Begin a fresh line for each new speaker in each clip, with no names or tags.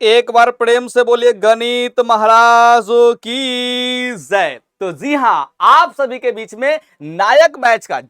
एक बार प्रेम से बोलिए गणित महाराज की जय। तो जी हाँ, आप सभी के बीच में नायक बैच का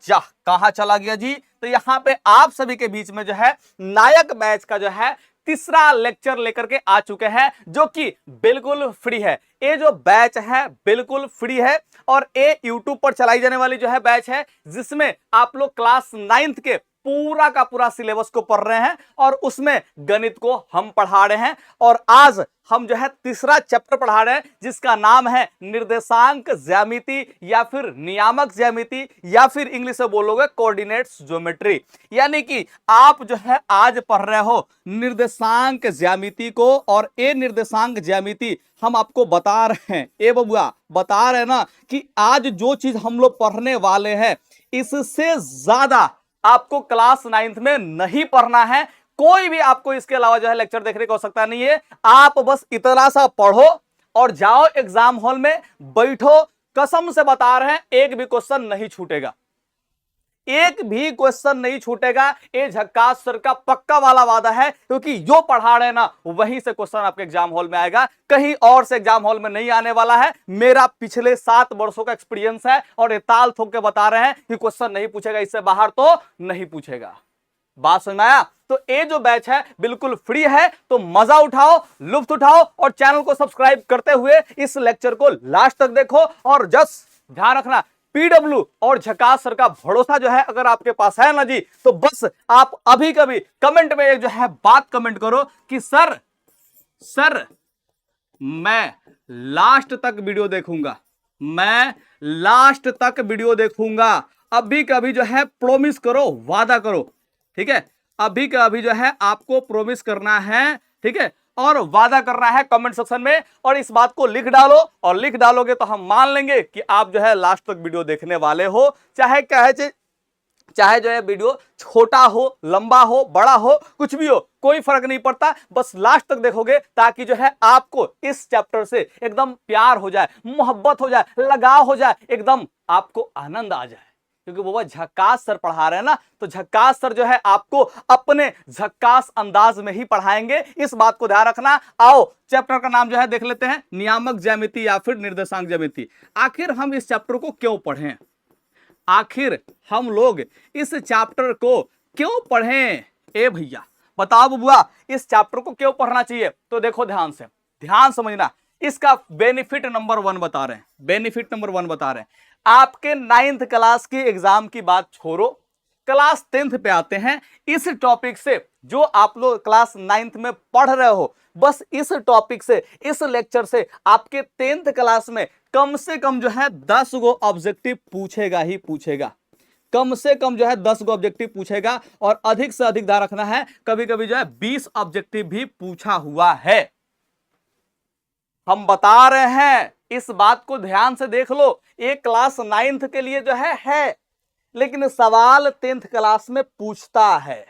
कहां चला गया जी। तो यहां पे आप सभी के बीच में जो है नायक बैच का जो है तीसरा लेक्चर लेकर के आ चुके हैं, जो कि बिल्कुल फ्री है। ये जो बैच है बिल्कुल फ्री है और ये यूट्यूब पर चलाई जाने वाली जो है बैच है, जिसमें आप लोग क्लास 9th के पूरा का पूरा सिलेबस को पढ़ रहे हैं और उसमें गणित को हम पढ़ा रहे हैं। और आज हम जो है तीसरा चैप्टर पढ़ा रहे हैं, जिसका नाम है निर्देशांक ज्यामिति या फिर नियामक ज्यामिति या फिर इंग्लिश में बोलोगे कोऑर्डिनेट्स ज्योमेट्री। यानी कि आप जो है आज पढ़ रहे हो निर्देशांक ज्यामिति को, और ये निर्देशांक ज्यामिति हम आपको बता रहे हैं, ए बबुआ बता रहे हैं ना कि आज जो चीज हम लोग पढ़ने वाले हैं इससे ज्यादा आपको क्लास 9th में नहीं पढ़ना है। कोई भी आपको इसके अलावा जो है लेक्चर देखने को आवश्यकता नहीं है। आप बस इतना सा पढ़ो और जाओ एग्जाम हॉल में बैठो। कसम से बता रहे हैं, एक भी क्वेश्चन नहीं छूटेगा, एक भी क्वेश्चन नहीं छूटेगा। ये झक्कास सर का पक्का वाला वादा है, क्योंकि जो पढ़ा रहे ना वहीं से क्वेश्चन आपके एग्जाम हॉल में आएगा, कहीं और से एग्जाम हॉल में नहीं आने वाला है। मेरा पिछले 7 वर्षों का एक्सपीरियंस है और ये ताल ठोक के बता रहे हैं कि क्वेश्चन नहीं पूछेगा, इससे बाहर तो नहीं पूछेगा। बात समझ में आया? तो ये जो बैच है बिल्कुल फ्री है, तो मजा उठाओ, लुत्फ उठाओ और चैनल को सब्सक्राइब करते हुए इस लेक्चर को लास्ट तक देखो। और जस्ट ध्यान रखना, पीडब्ल्यू और झकास सर का भरोसा जो है अगर आपके पास है ना जी, तो बस आप अभी कभी कमेंट में एक जो है बात कमेंट करो कि सर मैं लास्ट तक वीडियो देखूंगा, मैं लास्ट तक वीडियो देखूंगा। अभी कभी जो है प्रॉमिस करो, वादा करो, ठीक है? अभी का अभी जो है आपको प्रॉमिस करना है, ठीक है, और वादा करना है कमेंट सेक्शन में, और इस बात को लिख डालो। और लिख डालोगे तो हम मान लेंगे कि आप जो है लास्ट तक वीडियो देखने वाले हो। चाहे जो है वीडियो छोटा हो, लंबा हो, बड़ा हो, कुछ भी हो, कोई फर्क नहीं पड़ता, बस लास्ट तक देखोगे ताकि जो है आपको इस चैप्टर से एकदम प्यार हो जाए, मोहब्बत हो जाए, लगाव हो जाए, एकदम आपको आनंद आ जाए। क्योंकि वो झक्कास सर पढ़ा रहे हैं ना, तो झक्कास सर जो है आपको अपने झक्कास अंदाज में ही पढ़ाएंगे, इस बात को ध्यान रखना। आओ चैप्टर का नाम जो है देख लेते हैं, नियामक ज्यामिति या फिर निर्देशांक ज्यामिति। आखिर हम इस चैप्टर को क्यों पढ़ें, आखिर हम लोग इस चैप्टर को क्यों पढ़ें? ए भैया बताओ बुआ, इस चैप्टर को क्यों पढ़ना चाहिए? तो देखो ध्यान से, ध्यान समझना, इसका बेनिफिट नंबर 1 बता रहे हैं, बेनिफिट नंबर 1 बता रहे हैं। आपके 9th क्लास की एग्जाम की बात छोड़ो, क्लास 10th पे आते हैं। इस टॉपिक से जो आप लोग क्लास 9th में पढ़ रहे हो, बस इस टॉपिक से, इस लेक्चर से आपके 10th क्लास में कम से कम जो है 10 गो ऑब्जेक्टिव पूछेगा ही पूछेगा, कम से कम जो है 10 गो ऑब्जेक्टिव पूछेगा। और अधिक से अधिक ध्यान रखना है, कभी कभी जो है 20 ऑब्जेक्टिव भी पूछा हुआ है। हम बता रहे हैं, इस बात को ध्यान से देख लो। एक क्लास 9th के लिए जो है, लेकिन सवाल 10th क्लास में पूछता है,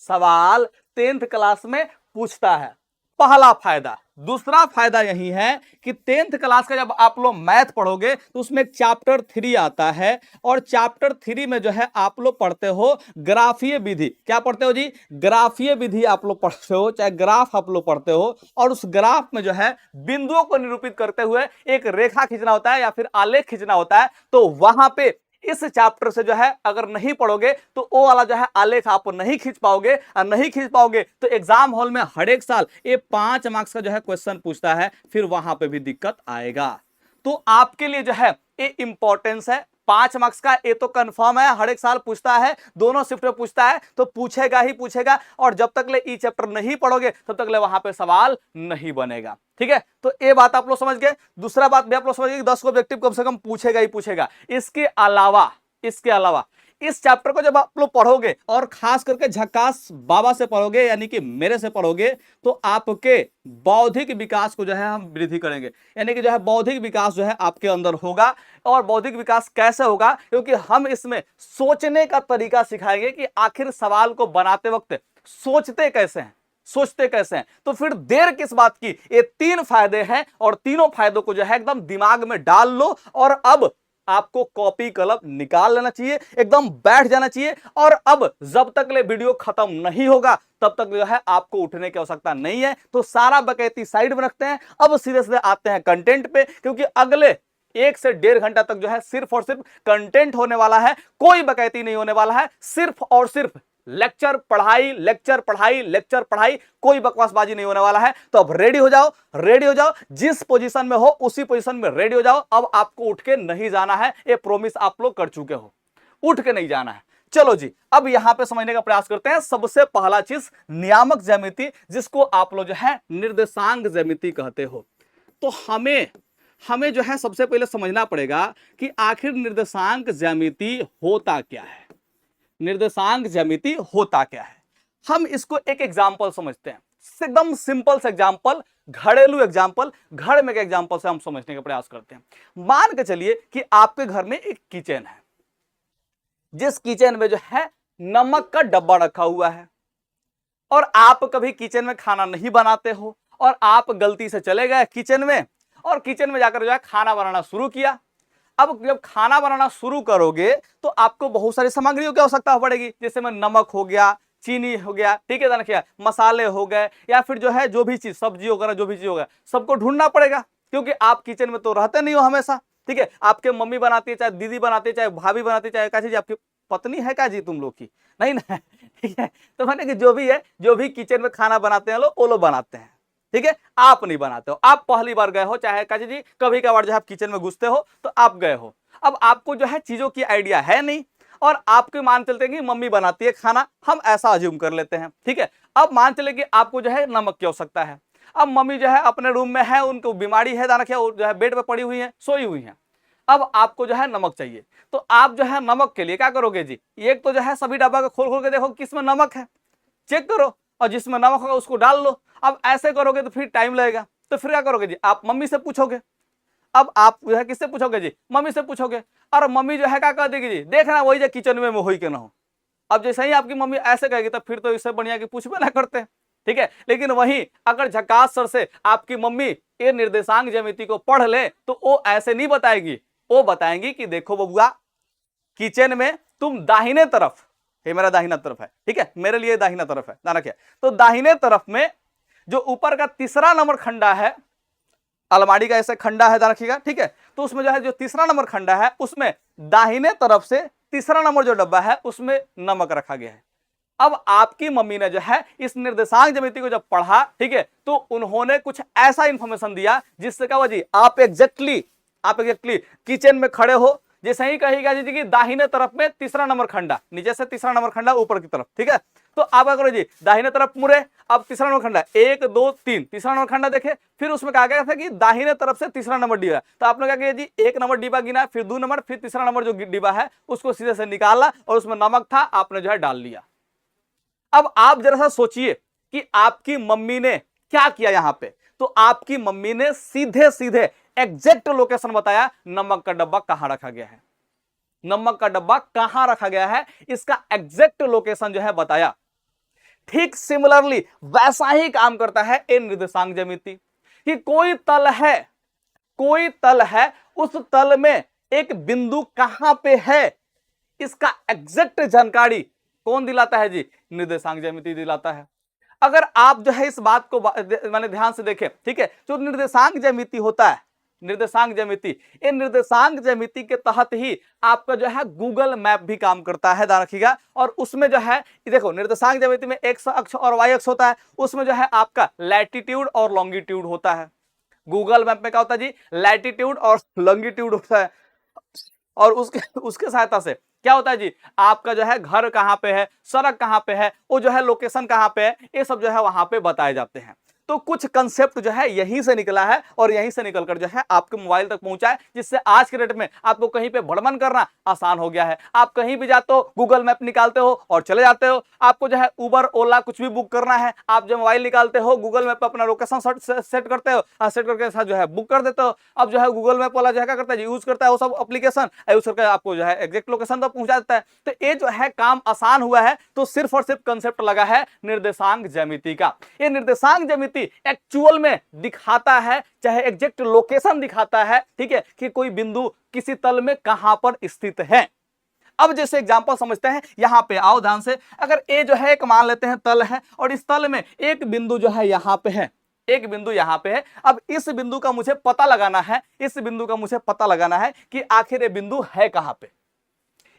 सवाल 10th क्लास में पूछता है। पहला फायदा। दूसरा फायदा यही है कि 10th क्लास का जब आप लोग मैथ पढ़ोगे तो उसमें चैप्टर 3 आता है, और चैप्टर 3 में जो है आप लोग पढ़ते हो ग्राफीय विधि। क्या पढ़ते हो जी? ग्राफीय विधि आप लोग पढ़ते हो, चाहे ग्राफ आप लोग पढ़ते हो। और उस ग्राफ में जो है बिंदुओं को निरूपित करते हुए एक रेखा खींचना होता है या फिर आलेख खींचना होता है। तो वहां पे इस चैप्टर से जो है अगर नहीं पढ़ोगे तो वो वाला जो है आलेख आप नहीं खींच पाओगे, और नहीं खींच पाओगे तो एग्जाम हॉल में हर एक साल ये 5 मार्क्स का जो है क्वेश्चन पूछता है, फिर वहां पे भी दिक्कत आएगा। तो आपके लिए जो है ये इंपॉर्टेंस है 5 मार्क्स का, ये तो कंफर्म है, हर एक साल पूछता है, दोनों शिफ्ट में पूछता है, तो पूछेगा ही पूछेगा। और जब तक ले ई चैप्टर नहीं पढ़ोगे तब तक ले वहां पे सवाल नहीं बनेगा, ठीक है? तो ये बात आप लोग समझ गए। दूसरा बात भी आप लोग समझ गए कि 10 को ऑब्जेक्टिव कम से कम पूछेगा ही पूछेगा। इसके अलावा इस चैप्टर को जब आप लोग पढ़ोगे, और खास करके झक्कास बाबा से पढ़ोगे यानी कि मेरे से पढ़ोगे, तो आपके बौद्धिक विकास को जो है हम वृद्धि करेंगे। यानी कि जो है बौद्धिक विकास जो है आपके अंदर होगा। और बौद्धिक विकास कैसे होगा? क्योंकि हम इसमें सोचने का तरीका सिखाएंगे कि आखिर सवाल को बनाते वक्त सोचते कैसे हैं, तो फिर देर किस बात की। ये 3 फायदे हैं, और तीनों फायदों को जो है एकदम दिमाग में डाल लो। और अब आपको कॉपी कलम निकाल लेना चाहिए, एकदम बैठ जाना चाहिए। और अब जब तक ले वीडियो खत्म नहीं होगा तब तक जो है आपको उठने की आवश्यकता नहीं है। तो सारा बकैती साइड में रखते हैं, अब सीधे सीधे आते हैं कंटेंट पे, क्योंकि अगले 1 से 1.5 घंटा तक जो है सिर्फ और सिर्फ कंटेंट होने वाला है, कोई बकैती नहीं होने वाला है। सिर्फ और सिर्फ लेक्चर पढ़ाई, लेक्चर पढ़ाई, लेक्चर पढ़ाई, कोई बकवासबाजी नहीं होने वाला है। तो अब रेडी हो जाओ, रेडी हो जाओ, जिस पोजीशन में हो उसी पोजीशन में रेडी हो जाओ। अब आपको उठ के नहीं जाना है, ये प्रॉमिस आप लोग कर चुके हो, उठ के नहीं जाना है। चलो जी, अब यहां पे समझने का प्रयास करते हैं। सबसे पहला चीज नियामक ज्यामिति, जिसको आप लोग जो है निर्देशांक ज्यामिति कहते हो। तो हमें जो है सबसे पहले समझना पड़ेगा कि आखिर निर्देशांक ज्यामिति होता क्या है। निर्देशांक ज्यामिति होता क्या है, हम इसको एक एग्जांपल समझते हैं, एकदम सिंपल से एग्जांपल, घरेलू एग्जांपल, घर में के एग्जांपल से हम समझने का प्रयास करते हैं। मान के चलिए कि आपके घर में एक किचन है, जिस किचन में जो है नमक का डब्बा रखा हुआ है, और आप कभी किचन में खाना नहीं बनाते हो, और आप गलती से चले गए किचन में, और किचन में जाकर जो है खाना बनाना शुरू किया। अब जब खाना बनाना शुरू करोगे तो आपको बहुत सारी सामग्रियों की आवश्यकता पड़ेगी, जैसे में नमक हो गया, चीनी हो गया, ठीक है ना, मसाले हो गए, या फिर जो है जो भी चीज, सब्जी वगैरह जो भी चीज होगा, सबको ढूंढना पड़ेगा, क्योंकि आप किचन में तो रहते नहीं हो हमेशा। ठीक है, आपके मम्मी बनाती है, चाहे दीदी बनाती है, चाहे भाभी बनाती है, चाहे क्या चीज आपकी पत्नी है क्या जी तुम लोग की, नहीं ना, ठीक है। तो मैंने कि जो भी है, जो भी किचन में खाना बनाते हैं लोग, वो लोग बनाते हैं, ठीक है। आप नहीं बनाते हो, आप पहली बार गए हो, चाहे काजी जी कभी कभार जो है आप किचन में घुसते हो तो आप गए हो। अब आपको जो है चीजों की आइडिया है नहीं, और आपके मान चलते हैं कि मम्मी बनाती है खाना, हम ऐसा अज्यूम कर लेते हैं, ठीक है। अब मान चले कि आपको जो है नमक की आवश्यकता है। अब मम्मी जो है अपने रूम में है, उनको बीमारी है, दाना क्या, जो है बेड पर पड़ी हुई है, सोई हुई है। अब आपको जो है नमक चाहिए, तो आप जो है नमक के लिए क्या करोगे जी, एक तो जो है सभी डब्बा को खोल खोल के देखो किसमें नमक है, चेक करो, और जिसमें नमक होगा उसको डाल लो। अब ऐसे करोगे तो फिर टाइम लगेगा, तो फिर क्या करोगे जी, आप मम्मी से पूछोगे। अब आप जो है किससे पूछोगे जी, मम्मी से पूछोगे, और मम्मी जो है क्या कह देगी जी, देखना वही जो किचन में हो के ना हो। अब जैसे ही आपकी मम्मी ऐसे कहेगी तो फिर तो इससे बढ़िया कि पूछबे ना करते, ठीक है। लेकिन वहीं अगर झकास सर से आपकी मम्मी ये निर्देशांक ज्यामिति को पढ़ ले तो वो ऐसे नहीं बताएगी, वो बताएंगी कि देखो बबुआ, किचन में तुम दाहिने तरफ, ये मेरा दाहिना तरफ है, ठीक है, मेरे लिए दाहिना तरफ है, ना क्या, तो दाहिने तरफ में जो ऊपर का तीसरा नंबर खंडा है, अलमारी का ऐसे खंडा है, रखिएगा, ठीक है। तो उसमें जो है जो तीसरा नंबर खंडा है, उसमें दाहिने तरफ से तीसरा नंबर जो डब्बा है उसमें नमक रखा गया है। अब आपकी मम्मी ने जो है इस निर्देशांक ज्यामिति को जब पढ़ा, ठीक है, तो उन्होंने कुछ ऐसा इंफॉर्मेशन दिया जिससे कहा जी आप एग्जैक्टली किचन में खड़े हो, जैसे ही कहेगा जी कि दाहिने तरफ में तीसरा नंबर खंडा, नीचे से तीसरा नंबर खंडा ऊपर की तरफ, ठीक है। तो आप क्या करो जी, दाहिने तरफ मुड़े, अब तीसरा नंबर खंडा 1 2 3, तीसरा नंबर खंडा देखे, फिर उसमें कहा गया था कि दाहिने तरफ से तीसरा नंबर डिब्बा, तो आपने क्या किया जी, 1 नंबर डिब्बा गिना, फिर 2 नंबर, फिर तीसरा नंबर जो डिब्बा है उसको सीधे से निकाला, और उसमें नमक था, आपने जो है डाल लिया। अब आप जरा सा सोचिए कि आपकी मम्मी ने क्या किया यहां पे, तो आपकी मम्मी ने सीधे सीधे एग्जैक्ट लोकेशन बताया, नमक का डब्बा कहां रखा गया है, नमक का डब्बा कहां रखा गया है, इसका एग्जैक्ट लोकेशन जो है बताया। ठीक सिमिलरली वैसा ही काम करता है इन निर्देशांक ज्यामिति, कि कोई तल है, उस तल में एक बिंदु कहां पे है, इसका एग्जैक्ट जानकारी कौन दिलाता है जी, निर्देशांक ज्यामिति दिलाता है। अगर आप जो है इस बात को मैंने ध्यान से देखें, ठीक है, जो निर्देशांक ज्यामिति होता है, निर्देशांक ज्यामिति, इन निर्देशांक ज्यामिति के तहत ही आपका जो है गूगल मैप भी काम करता है, ध्यान रखिएगा। और उसमें जो है देखो, निर्देशांक ज्यामिति में एक्स अक्ष और वाई अक्ष होता है, उसमें जो है आपका लैटिट्यूड और लॉन्गिट्यूड होता है। गूगल मैप में क्या होता है जी, लैटिट्यूड और लॉन्गिट्यूड होता है, और उसके सहायता से क्या होता है जी, आपका जो है घर कहां पे है, सड़क कहां पे है, वो जो है लोकेशन कहां पे है, ये सब जो है वहां पे बताए जाते हैं। तो कुछ कंसेप्ट जो है यहीं से निकला है, और यहीं से निकलकर जो है आपके मोबाइल तक पहुंचा है, जिससे आज के डेट में आपको कहीं पे भ्रमण करना आसान हो गया है। आप कहीं भी जाते हो, गूगल मैप निकालते हो और चले जाते हो। आपको जो है उबर ओला कुछ भी बुक करना है, आप जो मोबाइल निकालते हो, गूगल मैप पर अपना लोकेशन सेट करते हो, सेट करके साथ जो है बुक कर देते हो। अब जो है गूगल मैप वाला जो है क्या करता है, यूज करता है वो सब एप्लीकेशन, यूज करके आपको जो है एग्जैक्ट लोकेशन तक पहुंचा देता है। तो ये जो है काम आसान हुआ है, तो सिर्फ और सिर्फ कंसेप्ट लगा है निर्देशांक ज्यामिति का। ये निर्देशांक ज्यामिति ज्यामिति एक्चुअल में दिखाता है, चाहे एग्जैक्ट लोकेशन दिखाता है, ठीक है, कि कोई बिंदु किसी तल में कहां पर स्थित है। अब जैसे एग्जांपल समझते हैं, यहां पे आओ ध्यान से। अगर ए जो है एक मान लेते हैं तल है, और इस तल में एक बिंदु जो है यहां पे है, एक बिंदु यहां पे है। अब इस बिंदु का मुझे पता लगाना है, इस बिंदु का मुझे पता लगाना है कि आखिर ये बिंदु है कहां पे,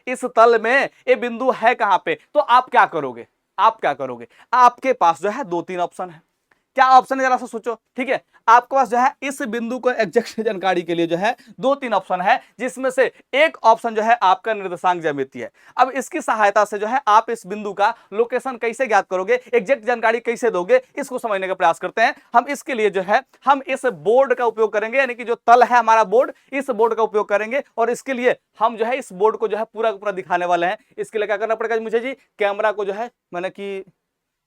इस तल में ये बिंदु है कहां पे। तो आप क्या करोगे, आप क्या करोगे, आपके पास जो है 2-3 ऑप्शन है। क्या ऑप्शन है जरा सा सोचो, ठीक है। आपके पास जो है इस बिंदु को एग्जैक्ट जानकारी के लिए जो है 2-3 ऑप्शन है, जिसमें से एक ऑप्शन जो है आपका निर्देशांक ज्यामिति है। अब इसकी सहायता से जो है आप इस बिंदु का लोकेशन कैसे ज्ञात करोगे, एग्जैक्ट जानकारी कैसे दोगे, इसको समझने का प्रयास करते हैं। हम इसके लिए जो है हम इस बोर्ड का उपयोग करेंगे, यानी कि जो तल है हमारा बोर्ड, इस बोर्ड का उपयोग करेंगे। और इसके लिए हम जो है इस बोर्ड को जो है पूरा का पूरा दिखाने वाले हैं। इसके लिए क्या करना पड़ेगा मुझे जी, कैमरा को जो है मैंने कि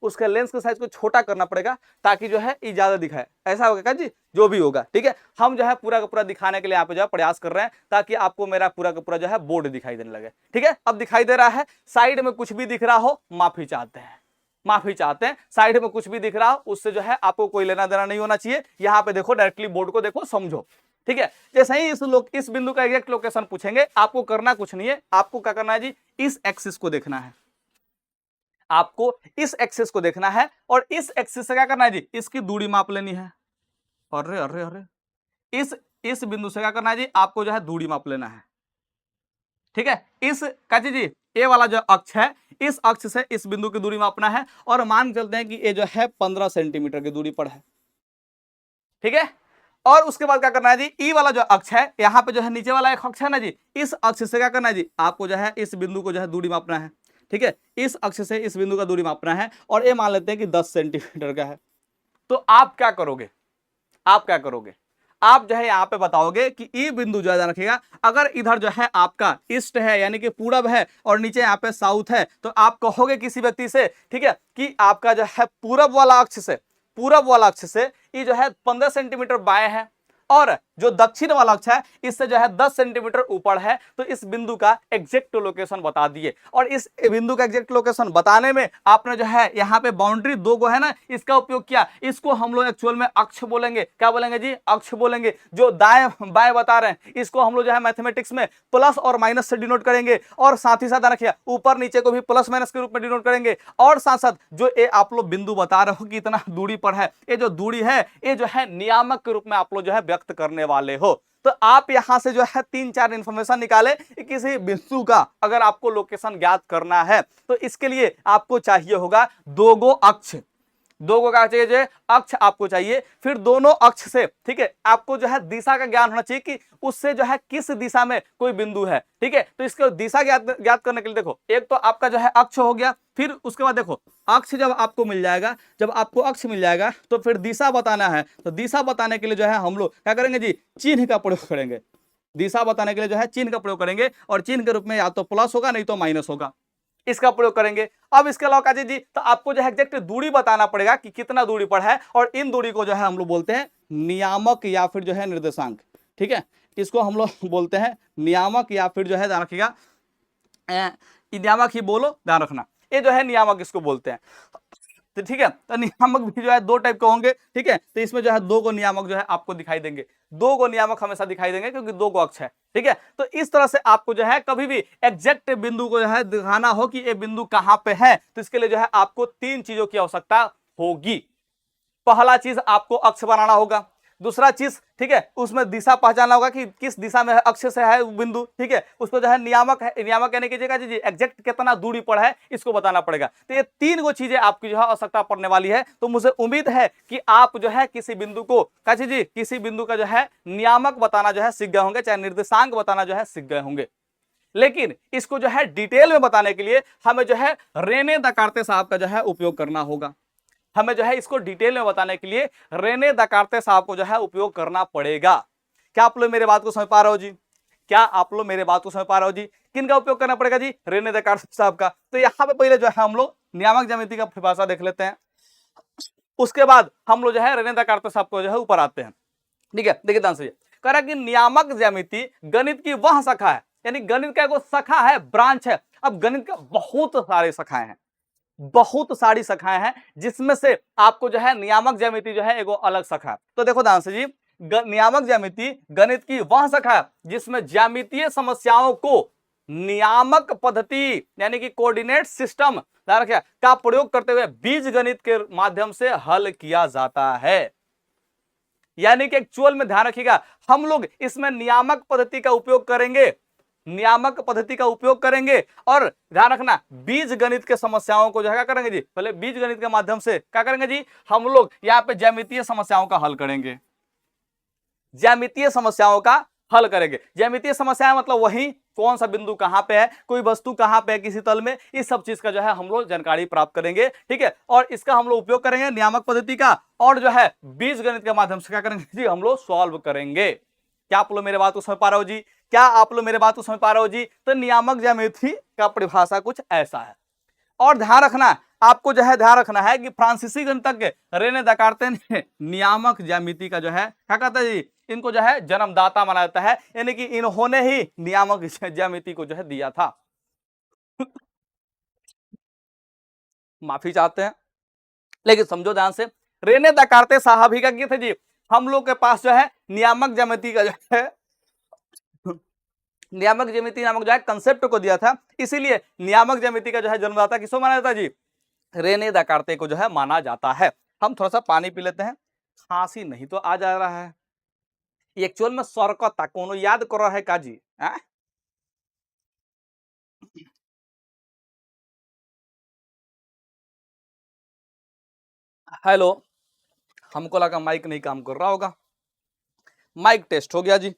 उसके लेंस के साइज को छोटा करना पड़ेगा, ताकि जो है ये ज्यादा दिखाए। ऐसा होगा जी, जो भी होगा, ठीक है। हम जो है पूरा का पूरा दिखाने के लिए यहाँ पे जो है प्रयास कर रहे हैं, ताकि आपको मेरा पूरा का पूरा जो है बोर्ड दिखाई देने लगे, ठीक है। अब दिखाई दे रहा है, साइड में कुछ भी दिख रहा हो माफी चाहते हैं, माफी चाहते हैं। साइड में कुछ भी दिख रहा हो उससे जो है आपको कोई लेना देना नहीं होना चाहिए। यहाँ पे देखो, डायरेक्टली बोर्ड को देखो, समझो, ठीक है। जैसे ही इस बिंदु का एग्जैक्ट लोकेशन पूछेंगे, आपको करना कुछ नहीं है। आपको क्या करना है जी, इस एक्सिस को देखना है, आपको इस एक्सिस को देखना है। और इस एक्सिस से क्या करना है जी, इसकी दूरी माप लेनी है। अरे अरे अरे, इस बिंदु से क्या करना है जी, आपको जो है दूरी माप लेना है, ठीक है। इस काजी जी, ए वाला जो अक्ष है, इस अक्ष से इस बिंदु की दूरी मापना है। और मान चलते हैं कि ये जो है 15 सेंटीमीटर की दूरी पर है, ठीक है। और उसके बाद क्या करना है जी, ई वाला जो अक्ष है, यहाँ पे जो है नीचे वाला एक अक्ष है ना जी, इस अक्ष से क्या करना है जी, आपको जो है इस बिंदु को जो है दूरी मापना है, ठीक है। इस अक्ष से इस बिंदु का दूरी मापना है, और ये मान लेते हैं कि 10 सेंटीमीटर का है। तो आप क्या करोगे, आप क्या करोगे, आप जो है यहाँ पे बताओगे कि ई बिंदु जो है ध्यान रखिएगा, अगर इधर जो है आपका ईस्ट है यानी कि पूरब है, और नीचे यहाँ पे साउथ है, तो आप कहोगे किसी व्यक्ति से, ठीक है, कि आपका जो है पूरब वाला अक्ष से ये जो है 15 सेंटीमीटर बाएं है, और जो दक्षिण वाला अक्ष है इससे जो है 10 सेंटीमीटर ऊपर है। तो इस बिंदु का एग्जैक्ट लोकेशन बता दिए। और इस बिंदु का एग्जैक्ट लोकेशन बताने में आपने जो है यहाँ पे बाउंड्री 2 गो है ना, इसका उपयोग किया। इसको हम लोग एक्चुअल में अक्ष बोलेंगे। क्या बोलेंगे जी, अक्ष बोलेंगे। जो दाएं बाएं बता रहे हैं इसको हम लोग जो है मैथमेटिक्स में प्लस और माइनस से डिनोट करेंगे, और साथ ही साथ रखिए ऊपर नीचे को भी प्लस माइनस के रूप में डिनोट करेंगे। और साथ साथ जो ये आप लोग बिंदु बता रहे हो कि इतना दूरी पर है, ये जो दूरी है ये जो है नियामक के रूप में आप लोग जो है व्यक्त करने वाले हो। तो आप यहां से जो है 3-4 इंफॉर्मेशन निकाले किसी बिंदु का अगर आपको लोकेशन ज्ञात करना है, तो इसके लिए आपको चाहिए होगा 2 गो अक्ष, 2 गो क्या चाहिए, अक्ष आपको चाहिए। फिर दोनों अक्ष से, ठीक है, आपको जो है दिशा का ज्ञान होना चाहिए कि उससे जो है किस दिशा में कोई बिंदु है, ठीक है। तो इसको दिशा ज्ञात करने के लिए देखो, एक तो आपका जो है अक्ष हो गया, फिर उसके बाद देखो अक्ष जब आपको मिल जाएगा, जब आपको अक्ष मिल जाएगा तो फिर दिशा बताना है। तो दिशा बताने के लिए जो है हम लोग क्या करेंगे जी, चिन्ह का प्रयोग करेंगे। दिशा बताने के लिए जो है चिन्ह का प्रयोग करेंगे, और चिन्ह के रूप में या तो प्लस होगा नहीं तो माइनस होगा, इसका प्रयोग करेंगे। अब इसके अलावा काजी जी, तो आपको जो है एग्जैक्ट दूरी बताना पड़ेगा कि कितना दूरी पर है, और इन दूरी को जो है हम लोग बोलते हैं नियामक या फिर जो है निर्देशांक, ठीक है। इसको हम लोग बोलते हैं नियामक या फिर जो है ध्यान रखिएगा, नियामक ही बोलो, ध्यान रखना, ये जो है नियामक इसको बोलते हैं। तो ठीक है, तो नियामक भी जो है 2 टाइप के होंगे, ठीक है। तो इसमें जो है 2 को नियामक जो है आपको दिखाई देंगे, 2 को नियामक हमेशा दिखाई देंगे, क्योंकि 2 को अक्ष है, ठीक है। तो इस तरह से आपको जो है कभी भी एग्जैक्ट बिंदु को जो है दिखाना हो कि ये बिंदु कहां पे है, तो इसके लिए जो है आपको 3 चीजों की आवश्यकता होगी। पहला चीज आपको अक्ष बनाना होगा, दूसरा चीज, ठीक है, उसमें दिशा पहचानना होगा कि किस दिशा में अक्ष से है बिंदु, ठीक है। उसको जो है नियामक है, नियामक कहने की जगह जी एग्जैक्ट कितना दूरी पर है इसको बताना पड़ेगा। तो ये 3 गो चीजें आपकी जो है आवश्यकता पड़ने वाली है। तो मुझे उम्मीद है कि आप जो है किसी बिंदु को काजी जी, किसी बिंदु का जो है नियामक बताना जो है सीख गए होंगे, चाहे निर्देशांक बताना जो है सीख गए होंगे। लेकिन इसको जो है डिटेल में बताने के लिए हमें जो है रेने दकार्ते साहब का जो है उपयोग करना होगा। हमें जो है इसको डिटेल में बताने के लिए रेने दकार्ते साहब को जो है उपयोग करना पड़ेगा। क्या आप लोग मेरे बात को समझ पा रहे हो जी? क्या आप लोग मेरे बात को समझ पा रहे हो जी? किनका उपयोग करना पड़ेगा जी? रेने दकार्ते साहब का। तो यहाँ पे पहले जो है हम लोग नियामक ज्यामिति का परिभाषा देख लेते हैं, उसके बाद हम लोग जो है रेने दकार्ते साहब को जो है ऊपर आते हैं, ठीक है। देखिए ध्यान से, कह रहा कि नियामक ज्यामिति गणित की वह शाखा है, यानी गणित का एक शाखा है, ब्रांच है। अब गणित का बहुत सारे शाखाएं हैं, बहुत सारी शाखाएं हैं, जिसमें से आपको जो है नियामक ज्यामिति जो है एगो अलग शाखा। तो देखो ध्यान से जी, नियामक ज्यामिति गणित की वह शाखा है जिसमें ज्यामितीय समस्याओं को नियामक पद्धति यानी कि कोऑर्डिनेट सिस्टम का प्रयोग करते हुए बीज गणित के माध्यम से हल किया जाता है। यानी कि एक्चुअल में ध्यान रखिएगा, हम लोग इसमें नियामक पद्धति का उपयोग करेंगे, नियामक पद्धति का उपयोग करेंगे, और ध्यान रखना बीज गणित के समस्याओं को जो है क्या करेंगे जी, पहले बीज गणित के माध्यम से क्या करेंगे जी, हम लोग यहाँ पे ज्यामितीय समस्याओं का हल करेंगे, ज्यामितीय समस्याओं का हल करेंगे। ज्यामितीय समस्याएं मतलब वही कौन सा बिंदु कहां पे है, कोई वस्तु कहां पे है किसी तल में, इस सब चीज का जो है हम लोग जानकारी प्राप्त करेंगे। ठीक है, और इसका हम लोग उपयोग करेंगे नियामक पद्धति का, और जो है बीज गणित के माध्यम से क्या करेंगे जी, हम लोग सॉल्व करेंगे। क्या आप लोग मेरे बात को समझ पा रहे हो जी, क्या आप लोग मेरे बात को समझ पा रहे हो जी। तो नियामक ज्यामिति का परिभाषा कुछ ऐसा है। और ध्यान रखना, आपको जो है ध्यान रखना है कि फ्रांसीसी गणितज्ञ रेने देकार्ते ने नियामक ज्यामिति का जो है क्या कहता है जी, इनको जो है जन्मदाता माना जाता है, यानी कि इन्होंने ही नियामक ज्यामिति को जो है दिया था। माफी चाहते हैं, लेकिन समझो ध्यान से, रेने देकार्ते साहब ही का थे जी, हम लोग के पास जो है नियामक ज्यामिति का जो है नियामक ज्यामिति नामक जो है कंसेप्ट को दिया था, इसीलिए नियामक ज्यामिति का जो है जन्मदाता किसको माना जाता है जी, रेने देकार्ते को जो है माना जाता है। हम थोड़ा सा पानी पी लेते हैं, खांसी नहीं तो आ जा रहा है, एक्चुअल में सरकता कोनो याद कर रहा है का जी। हेलो, हमको लगा माइक नहीं काम कर रहा होगा, माइक टेस्ट हो गया जी।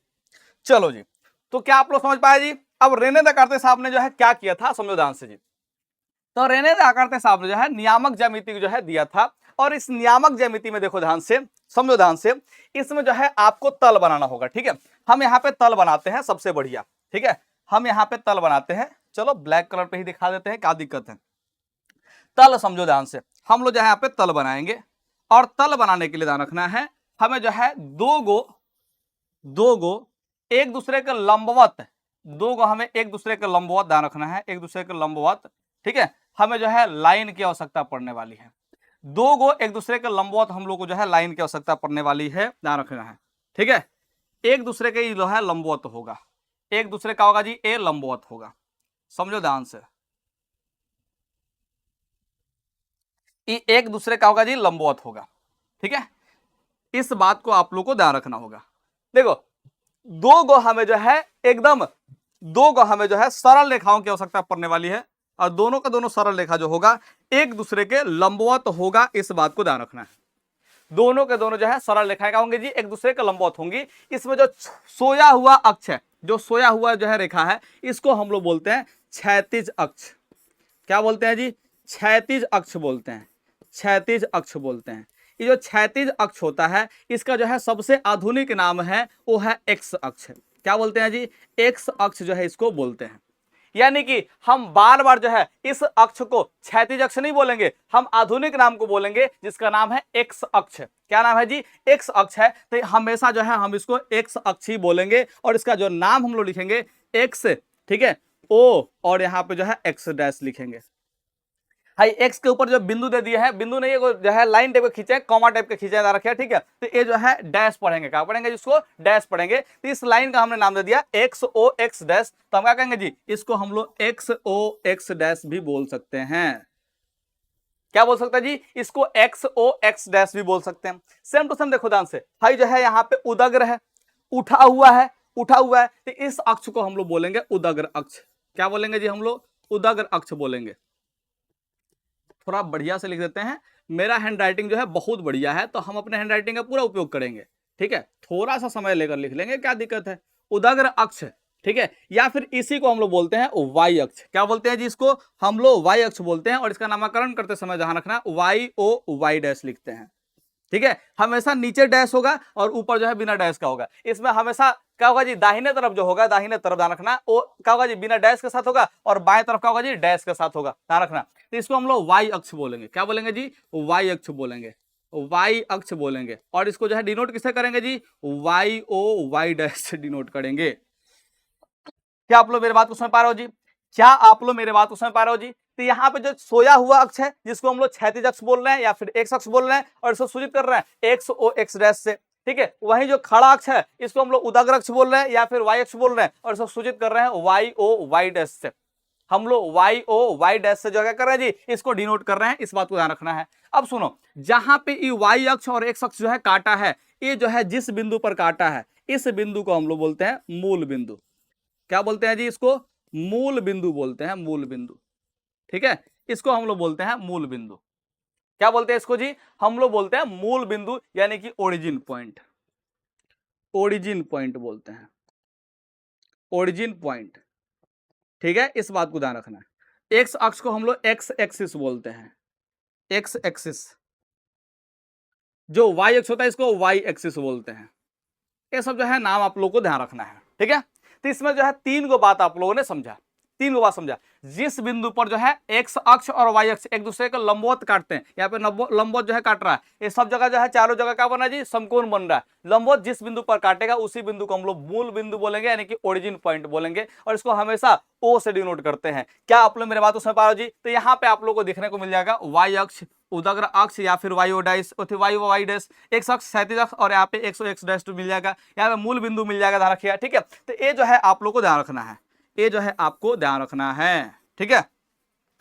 चलो जी, तो क्या आप लोग समझ पाए जी। अब रेने देकार्ते साहब ने जो है क्या किया था, समझो ध्यान से जी। तो रेने देकार्ते साहब ने जो है नियामक ज्यामिति जो है दिया था, और इस नियामक ज्यामिति में देखो ध्यान से, समझो ध्यान से, इसमें जो है आपको तल बनाना होगा। ठीक है, हम यहाँ पे तल बनाते हैं, सबसे बढ़िया। ठीक है, हम यहाँ पे तल बनाते हैं, चलो ब्लैक कलर पे ही दिखा देते हैं, क्या दिक्कत है। तल समझो ध्यान से, हम लोग जो है यहाँ पे तल बनाएंगे, और तल बनाने के लिए ध्यान रखना है, हमें जो है दो गो एक दूसरे के लंबवत, दो गो हमें एक दूसरे के लंबवत ध्यान रखना है, एक दूसरे के लंबवत। ठीक है, हमें जो है लाइन की आवश्यकता पड़ने वाली है, दो गो एक दूसरे के लंबवत हम लोग को जो है लाइन की आवश्यकता पड़ने वाली है, ध्यान रखना है। ठीक है, एक दूसरे के जो है लंबवत होगा, एक दूसरे का होगा जी ए लंबवत होगा, समझो ध्यान से, एक दूसरे का होगा जी लंबवत होगा। ठीक है, इस बात को आप लोग को ध्यान रखना होगा। देखो दो गो हमें जो है एकदम, दो गो हमें जो है सरल रेखाओं की आवश्यकता पड़ने वाली है, और दोनों का दोनों सरल रेखा जो होगा एक दूसरे के लंबवत होगा, इस बात को ध्यान रखना है। दोनों के दोनों जो है सरल रेखाएं क्या होंगी जी, एक दूसरे के लंबवत होंगी। इसमें जो सोया हुआ अक्ष है, जो सोया हुआ जो है रेखा है, इसको हम लोग बोलते हैं क्षैतिज अक्ष। क्या बोलते हैं जी, क्षैतिज अक्ष बोलते हैं, क्षैतिज अक्ष बोलते हैं। ये जो क्षैतिज अक्ष होता है, इसका जो है सबसे आधुनिक नाम है वो है एक्स अक्ष। क्या बोलते हैं जी, एक्स अक्ष जो है इसको बोलते हैं। यानी कि हम बार बार जो है इस अक्ष को क्षैतिज अक्ष नहीं बोलेंगे, हम आधुनिक नाम को बोलेंगे जिसका नाम है एक्स अक्ष। क्या नाम है जी, एक्स अक्ष है, तो हमेशा जो है हम इसको एक्स अक्ष ही बोलेंगे, और इसका जो नाम हम लोग लिखेंगे एक्स, ठीक है, ओ, और यहाँ पे जो है एक्स डैश लिखेंगे। हाई एक्स के ऊपर जो बिंदु दे दिए हैं, बिंदु नहीं जो है लाइन टाइप के खींचे, कॉमा टाइप के खींचे रखे, ठीक है, तो ये जो है डैश पढ़ेंगे, क्या पढ़ेंगे जिसको डैश पढ़ेंगे। तो इस लाइन का हमने नाम दे दिया एक्स ओ एक्स डैश, तो हम क्या कहेंगे जी, इसको हम लोग एक्स ओ एक्स डैश भी बोल सकते हैं। क्या बोल सकते हैं जी, इसको एक्स ओ एक्स डैश भी बोल सकते हैं। सेम टू सेम देखो ध्यान से, हाई जो है यहाँ पे उदग्र है, उठा हुआ है, उठा हुआ है, तो इस अक्ष को हम लोग बोलेंगे उदग्र अक्ष। क्या बोलेंगे जी, हम लोग उदग्र अक्ष बोलेंगे। थोड़ा बढ़िया से लिख देते हैं, मेरा हैंड राइटिंग जो है बहुत बढ़िया है, तो हम अपने हैंड राइटिंग का पूरा उपयोग करेंगे। ठीक है, थोड़ा सा समय लेकर लिख लेंगे, क्या दिक्कत है। उदग्र अक्ष, ठीक है, या फिर इसी को हम लोग बोलते हैं वाई अक्ष। क्या बोलते हैं जी, इसको हम लोग वाई अक्ष बोलते हैं, और इसका नामकरण करते समय ध्यान रखना वाई ओ वाई डैश लिखते हैं। ठीक है, हमेशा नीचे डैश होगा और ऊपर जो है बिना डैश का होगा। इसमें हमेशा क्या होगा जी, दाहिने तरफ जो होगा, दाहिने तरफ ध्यान रखना, वो क्या होगा जी, बिना डैश के साथ होगा, और बाएं तरफ क्या होगा जी, डैश के साथ होगा, ध्यान रखना। तो इसको हम लोग वाई अक्ष बोलेंगे। क्या बोलेंगे जी, वाई अक्ष बोलेंगे, वाई अक्ष बोलेंगे। और इसको जो है डिनोट किससे करेंगे जी, वाई ओ वाई डैश से डिनोट करेंगे। क्या आप लोग मेरे बात को समझ पा रहे हो जी, क्या आप लोग मेरे बात को समझ पा रहे हो जी। तो यहाँ पे जो सोया हुआ अक्ष है जिसको हम लोग क्षैतिज अक्ष बोल रहे हैं या फिर एक्स अक्ष बोल रहे हैं और इसको सूचित कर रहे हैं एक्स ओ एक्स डैश से, ठीक है। वहीं जो खड़ा अक्ष है इसको हम लोग उदग्र अक्ष बोल रहे हैं या फिर वाई अक्ष बोल रहे हैं और इसको सूचित कर रहे हैं वाई ओ वाई डैश से। हम लोग वाई ओ वाई डैश से जो क्या कर रहे हैं जी, इसको डिनोट कर रहे हैं, इस बात को ध्यान रखना है। अब सुनो, जहां पे ये वाई अक्ष और एक्स अक्ष जो है काटा है, ये जो है जिस बिंदु पर काटा है इस बिंदु को हम लोग बोलते हैं मूल बिंदु। क्या बोलते हैं जी, इसको मूल बिंदु बोलते हैं, मूल बिंदु, ठीक है। इसको हम लोग बोलते हैं मूल बिंदु। क्या बोलते हैं इसको जी, हम लोग बोलते हैं मूल बिंदु, यानी कि ओरिजिन पॉइंट, ओरिजिन पॉइंट बोलते हैं, ओरिजिन पॉइंट, ठीक है। इस बात को ध्यान रखना है। एक्स अक्ष को हम लोग एक्स एक्सिस बोलते हैं, एक्स एक्सिस। जो वाई अक्ष होता है इसको वाई एक्सिस बोलते हैं। ये सब जो है नाम आप लोगों को ध्यान रखना है, ठीक है। तो इसमें जो है तीन गो बात आप लोगों ने समझा, तीन गो बात समझा। जिस बिंदु पर जो है एक्स अक्ष और वाई अक्ष एक दूसरे को लंबवत काटते हैं, यहाँ पे लंबवत जो है काट रहा है, ये सब जगह जो है चारों जगह क्या बना जी, समकोण बन रहा है। लंबवत जिस बिंदु पर काटेगा उसी बिंदु को हम लोग मूल बिंदु बोलेंगे, यानी कि ओरिजिन पॉइंट बोलेंगे, और इसको हमेशा ओ से डिनोट करते हैं। क्या आप लोग मेरे बात को समझ पा रहे हो जी? तो यहाँ पे आप लोग को देखने को मिल जाएगा वाई अक्ष, उदग्र अक्ष या फिर Y O dash, Y O Y dash, X अक्ष, क्षैतिज अक्ष, और यहाँ पे एक्स ओ एक्स डैश मिल जाएगा, यहाँ पे मूल बिंदु मिल जाएगा, ध्यान रखिएगा, ठीक है। तो ये जो है आप लोग को ध्यान रखना है, ये जो है आपको ध्यान रखना है, ठीक है।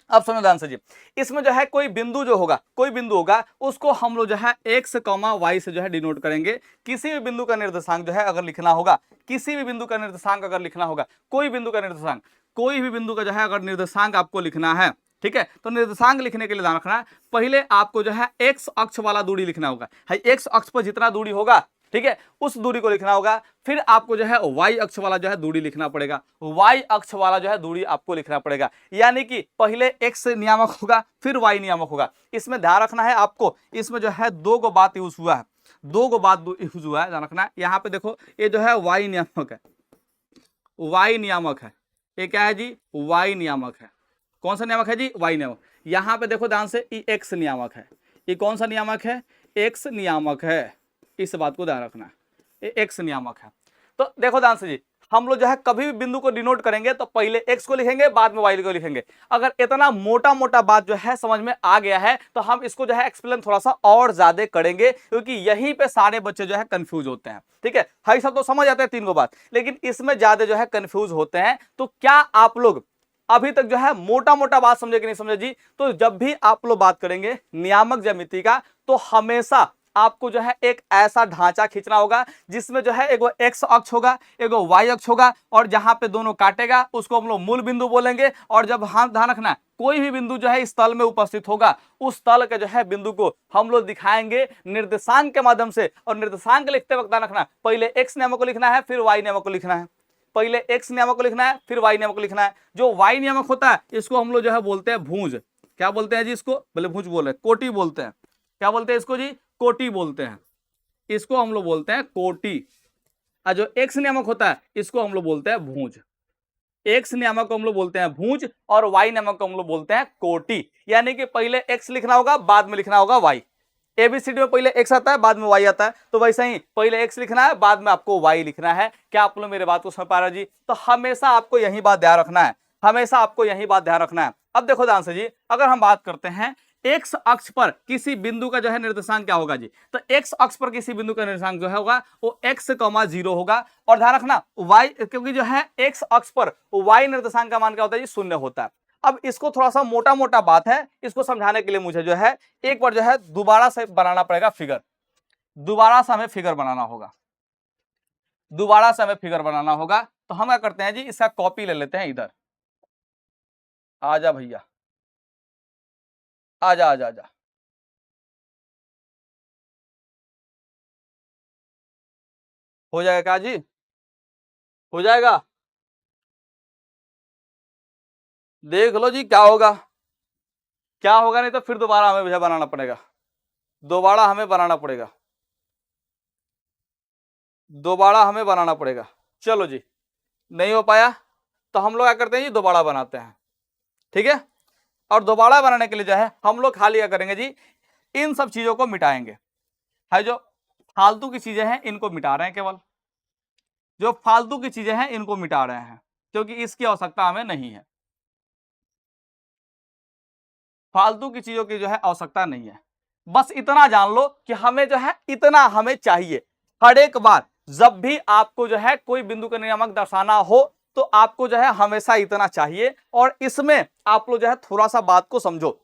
अब समझो ध्यान से जी, इसमें जो है कोई बिंदु जो होगा, कोई बिंदु होगा उसको हम लोग जो है एक्स कॉमा वाई से जो है डिनोट करेंगे। किसी भी बिंदु का निर्देशांक जो है अगर लिखना होगा, किसी भी बिंदु का निर्देशांक अगर लिखना होगा, कोई बिंदु का निर्देशांक, कोई भी बिंदु का जो है अगर निर्देशांक आपको लिखना है, ठीक है, तो निर्देशांक लिखने के लिए ध्यान रखना है, पहले आपको जो है एक्स अक्ष वाला दूरी लिखना होगा। एक्स अक्ष पर जितना दूरी होगा, ठीक है, उस दूरी को लिखना होगा। फिर आपको जो है वाई अक्ष वाला जो है दूरी लिखना पड़ेगा, वाई अक्ष वाला जो है दूरी आपको लिखना पड़ेगा, यानी कि पहले एक्स नियामक होगा फिर वाई नियामक होगा। इसमें ध्यान रखना है आपको, इसमें जो है दो गो बात यूज हुआ है, दो गो बात यूज हुआ है, ध्यान रखना है। यहाँ पे देखो ये जो है वाई नियामक है, वाई नियामक है, ये क्या है जी, वाई नियामक है। कौन सा नियामक है जी, वाई नियामक। यहाँ पे देखो ध्यान से, ये एक्स नियामक है, ये कौन सा नियामक है, एक्स नियामक है, इस बात को ध्यान रखना, ये एक्स नियामक है। तो देखो ध्यान से जी, हम लोग जो है कभी भी बिंदु को डिनोट करेंगे तो पहले एक्स को लिखेंगे बाद में वाई को लिखेंगे। अगर इतना मोटा मोटा बात जो है समझ में आ गया है तो हम इसको जो है एक्सप्लेन थोड़ा सा और ज्यादा करेंगे, क्योंकि यहीं पे सारे बच्चे जो है कंफ्यूज होते हैं, ठीक है। हाई सब तो समझ आते हैं तीन को बात, लेकिन इसमें ज्यादा जो है कंफ्यूज होते हैं। तो क्या आप लोग अभी तक जो है मोटा मोटा बात समझे कि नहीं समझे जी? तो जब भी आप लोग बात करेंगे नियामक ज्यामिति का, तो हमेशा आपको जो है एक ऐसा ढांचा खींचना होगा जिसमें जो है एगो एक्स अक्ष होगा, एगो वाई अक्ष होगा, और जहां पे दोनों काटेगा उसको हम लोग मूल बिंदु बोलेंगे। और जब हाथ ध्यान रखना, कोई भी बिंदु जो है इस तल में उपस्थित होगा, उस तल के जो है बिंदु को हम लोग दिखाएंगे निर्देशांक के माध्यम से। और निर्देशांक लिखते वक्त ध्यान रखना, पहले एक्स नियामक को लिखना है फिर वाई नियामक को लिखना है, पहले एक्स नियामक को लिखना है फिर वाई नियामक को लिखना है। जो वाई नियामक होता है इसको हम लोग जो है बोलते हैं भुज। क्या बोलते हैं जी इसको, बोले भुज बोल रहे, कोटि बोलते हैं। क्या बोलते हैं इसको जी, कोटि बोलते हैं, इसको हम लोग बोलते हैं कोटि। और जो एक्स नियामक होता है इसको हम लोग बोलते हैं भुज। एक्स नियामक को हम लोग बोलते हैं भुज और वाई नियामक को हम लोग बोलते हैं कोटि। यानी कि पहले एक्स लिखना होगा बाद में लिखना होगा वाई। एबीसीडी में पहले एक्स आता है बाद में वाई आता है, तो वैसे ही पहले एक्स लिखना है बाद में आपको वाई लिखना है। क्या आप लोग मेरे बात को समझ पा रहे जी? तो हमेशा आपको यही बात ध्यान रखना है, हमेशा आपको यही बात ध्यान रखना है। अब देखो ध्यान से जी, अगर हम बात करते हैं एक्स अक्ष पर किसी बिंदु का जो है निर्देशांक क्या होगा जी, तो एक्स अक्ष पर किसी बिंदु का निर्देशांक जो होगा वो एक्स कॉमा 0 होगा। और ध्यान रखना वाई, क्योंकि जो है एक्स अक्ष पर वाई निर्देशांक का मान क्या होता है जी, 0 होता है। अब इसको थोड़ा सा मोटा मोटा बात है, इसको समझाने के लिए मुझे जो है एक बार जो है दोबारा से बनाना पड़ेगा फिगर, दोबारा से हमें फिगर बनाना होगा, दोबारा से हमें फिगर बनाना होगा। तो हम क्या करते हैं जी, इसका कॉपी ले लेते हैं, इधर आजा भैया, आजा आजा आजा, हो जाएगा क्या जी, हो जाएगा, देख लो जी क्या होगा, क्या होगा, नहीं तो फिर दोबारा हमें भैया बनाना पड़ेगा, दोबारा हमें बनाना पड़ेगा, दोबारा हमें बनाना पड़ेगा। चलो जी, नहीं हो पाया तो हम लोग क्या करते हैं जी, दोबारा बनाते हैं, ठीक है। और दोबारा बनाने के लिए जो है हम लोग खाली क्या करेंगे जी, इन सब चीजों को मिटाएंगे। है जो फालतू की चीजें हैं इनको मिटा रहे हैं, केवल जो फालतू की चीजें हैं इनको मिटा रहे हैं, क्योंकि इसकी आवश्यकता हमें नहीं है। फालतू की चीजों की जो है आवश्यकता नहीं है। बस इतना जान लो कि हमें जो है इतना हमें चाहिए। हर एक बार जब भी आपको जो है कोई बिंदु का नियामक दर्शाना हो तो आपको जो है हमेशा इतना चाहिए। और इसमें आप लोग जो है थोड़ा सा बात को समझो,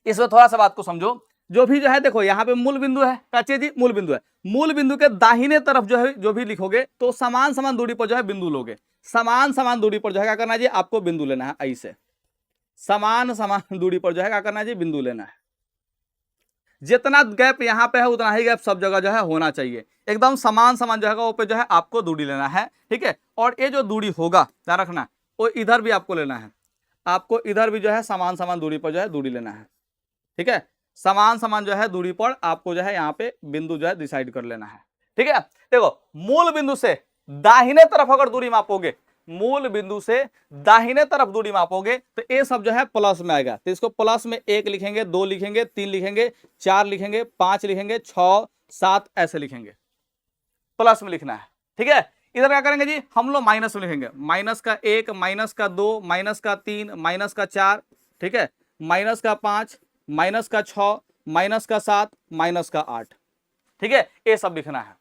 इसमें थोड़ा सा बात को समझो। जो भी जो है देखो यहाँ पे मूल बिंदु है, कच्चे जी मूल बिंदु है, मूल बिंदु के दाहिने तरफ जो है जो भी लिखोगे तो समान समान दूरी पर जो है बिंदु लोगे। समान समान दूरी पर जो है क्या करना है जी, आपको बिंदु लेना है। ऐसे समान समान दूरी पर जो है क्या करना है जी, बिंदु लेना है। जितना गैप यहाँ पे है उतना ही गैप सब जगह जो है होना चाहिए। एकदम समान समान जो है वो पे जो है आपको दूरी लेना है, ठीक है। और ये जो दूरी होगा ध्यान रखना, वो इधर भी आपको लेना है। आपको इधर भी जो है समान समान दूरी पर जो है दूरी लेना है, ठीक है। समान समान जो है दूरी पर आपको जो है यहाँ पे बिंदु जो है डिसाइड कर लेना है, ठीक है। देखो मूल बिंदु से दाहिने तरफ अगर दूरी मापोगे, मूल बिंदु से दाहिने तरफ दूरी मापोगे तो ये सब जो है प्लस में आएगा। तो इसको प्लस में 1 लिखेंगे, 2 लिखेंगे, 3 लिखेंगे, 4 लिखेंगे, 5 लिखेंगे, 6 7 ऐसे लिखेंगे, प्लस में लिखना है, ठीक है। इधर क्या करेंगे जी, हम लोग माइनस में लिखेंगे। माइनस का 1, माइनस का 2, माइनस का 3, माइनस का 4, ठीक है, माइनस का 5, माइनस का 6, माइनस का 7, माइनस का 8, ठीक है। ये सब लिखना है,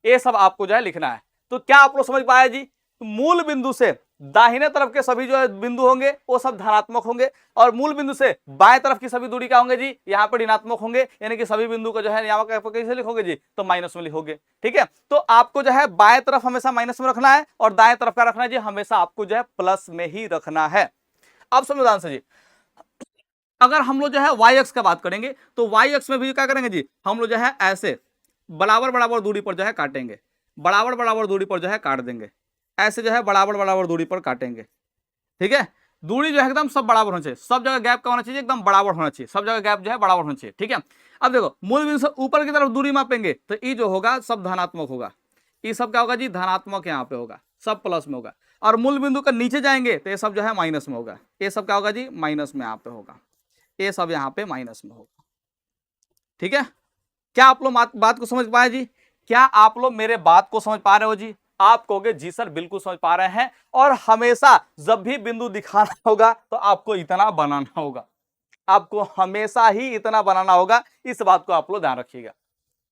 ये सब आपको जो है लिखना है। तो क्या आप लोग समझ पाए जी, मूल बिंदु से दाहिने तरफ के सभी जो है बिंदु होंगे वो सब धनात्मक होंगे, और मूल बिंदु से बाएं तरफ की सभी दूरी क्या होंगे जी, यहाँ पर ऋणात्मक होंगे। यानी कि सभी बिंदु का जो है नियामक कैसे लिखोगे जी, तो माइनस में लिखोगे, ठीक है। तो आपको जो है बाएं तरफ हमेशा माइनस में रखना है और दाएं तरफ का रखना है जी हमेशा आपको जो है प्लस में ही रखना है। अब समझो ध्यान से जी, अगर हम लोग जो है वाई एक्स का बात करेंगे तो वाई एक्स में भी क्या करेंगे जी, हम लोग जो है ऐसे बराबर बराबर दूरी पर जो है काटेंगे, बराबर बराबर दूरी पर जो है काट देंगे। ऐसे जो है बराबर बराबर दूरी पर काटेंगे, ठीक है। दूरी जो है एकदम सब बराबर होना चाहिए, सब जगह गैप का होना चाहिए, एकदम बराबर होना चाहिए, सब जगह गैप जो है बराबर होना चाहिए, ठीक है। अब देखो मूल बिंदु से ऊपर की तरफ दूरी मापेंगे तो ये जो होगा सब धनात्मक होगा, ये सब क्या होगा जी, धनात्मक यहाँ पे होगा, सब प्लस में होगा। और मूल बिंदु का नीचे जाएंगे तो ये सब जो है माइनस में होगा, ये सब क्या होगा जी, माइनस में यहाँ पे होगा, ये सब यहाँ पे माइनस में होगा, ठीक है। क्या आप लोग बात को समझ पाए जी, क्या आप लोग मेरे बात को समझ पा रहे हो जी? आप कहोगे जी सर बिल्कुल समझ पा रहे हैं। और हमेशा जब भी बिंदु दिखाना होगा तो आपको इतना बनाना होगा, आपको हमेशा ही इतना बनाना होगा। इस बात को आप लोग ध्यान रखिएगा।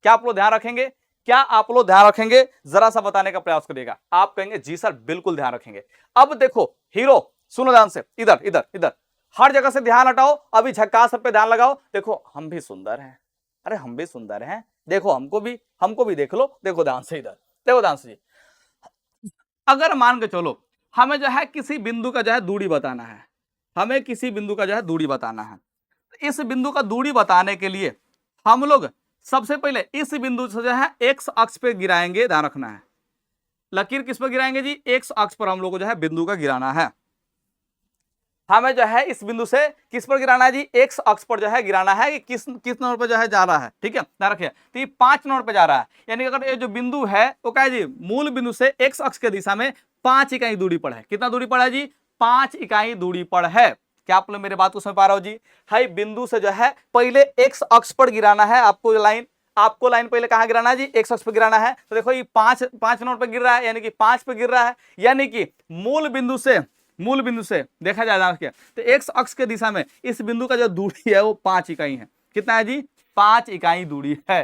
क्या आप लोग ध्यान रखेंगे? क्या आप लोग ध्यान रखेंगे? जरा सा बताने का प्रयास करिएगा। आप कहेंगे जी सर बिल्कुल ध्यान रखेंगे। अब देखो हीरो, सुनो ध्यान से, इधर इधर इधर, हर जगह से ध्यान हटाओ, अभी झक्कास पे ध्यान लगाओ। देखो हम भी सुंदर हैं, अरे हम भी सुंदर हैं, देखो हमको भी देख लो, देखो ध्यान से, इधर देखो ध्यान से जी। अगर मान के चलो हमें जो है किसी बिंदु का जो है दूरी बताना है, हमें किसी बिंदु का जो है दूरी बताना है, इस बिंदु का दूरी बताने के लिए हम लोग सबसे पहले इस बिंदु से जो है एक्स अक्ष पे गिराएंगे। ध्यान रखना है, लकीर किस पर गिराएंगे जी, एक्स अक्ष पर हम लोग को जो है बिंदु का गिराना है। हमें जो है इस बिंदु से किस पर गिराना है जी, एक्स अक्ष पर जो है गिराना है कि किस नंबर पर जो है जा रहा है, ठीक है। ध्यान रखिए, तो ये 5 नंबर पर जा रहा है। यानी अगर ये जो बिंदु है वो क्या है जी, मूल बिंदु से एक्स अक्ष के दिशा में 5 इकाई दूरी पर है। कितना दूरी पर है जी, 5 इकाई दूरी पर है। क्या आप लोग मेरे बात को समझ पा रहे हो जी? हाई बिंदु से जो है पहले एक्स अक्ष पर गिराना है आपको लाइन, आपको लाइन पहले कहां गिराना है जी, एक्स अक्ष पर गिराना है। तो देखो ये 5 नंबर पर गिर रहा है, यानी कि 5 पे गिर रहा है। यानी कि मूल बिंदु से देखा जाए तो एक्स अक्ष के दिशा में इस बिंदु का जो दूरी है वो 5 इकाई है। कितना है जी, 5 इकाई दूरी है।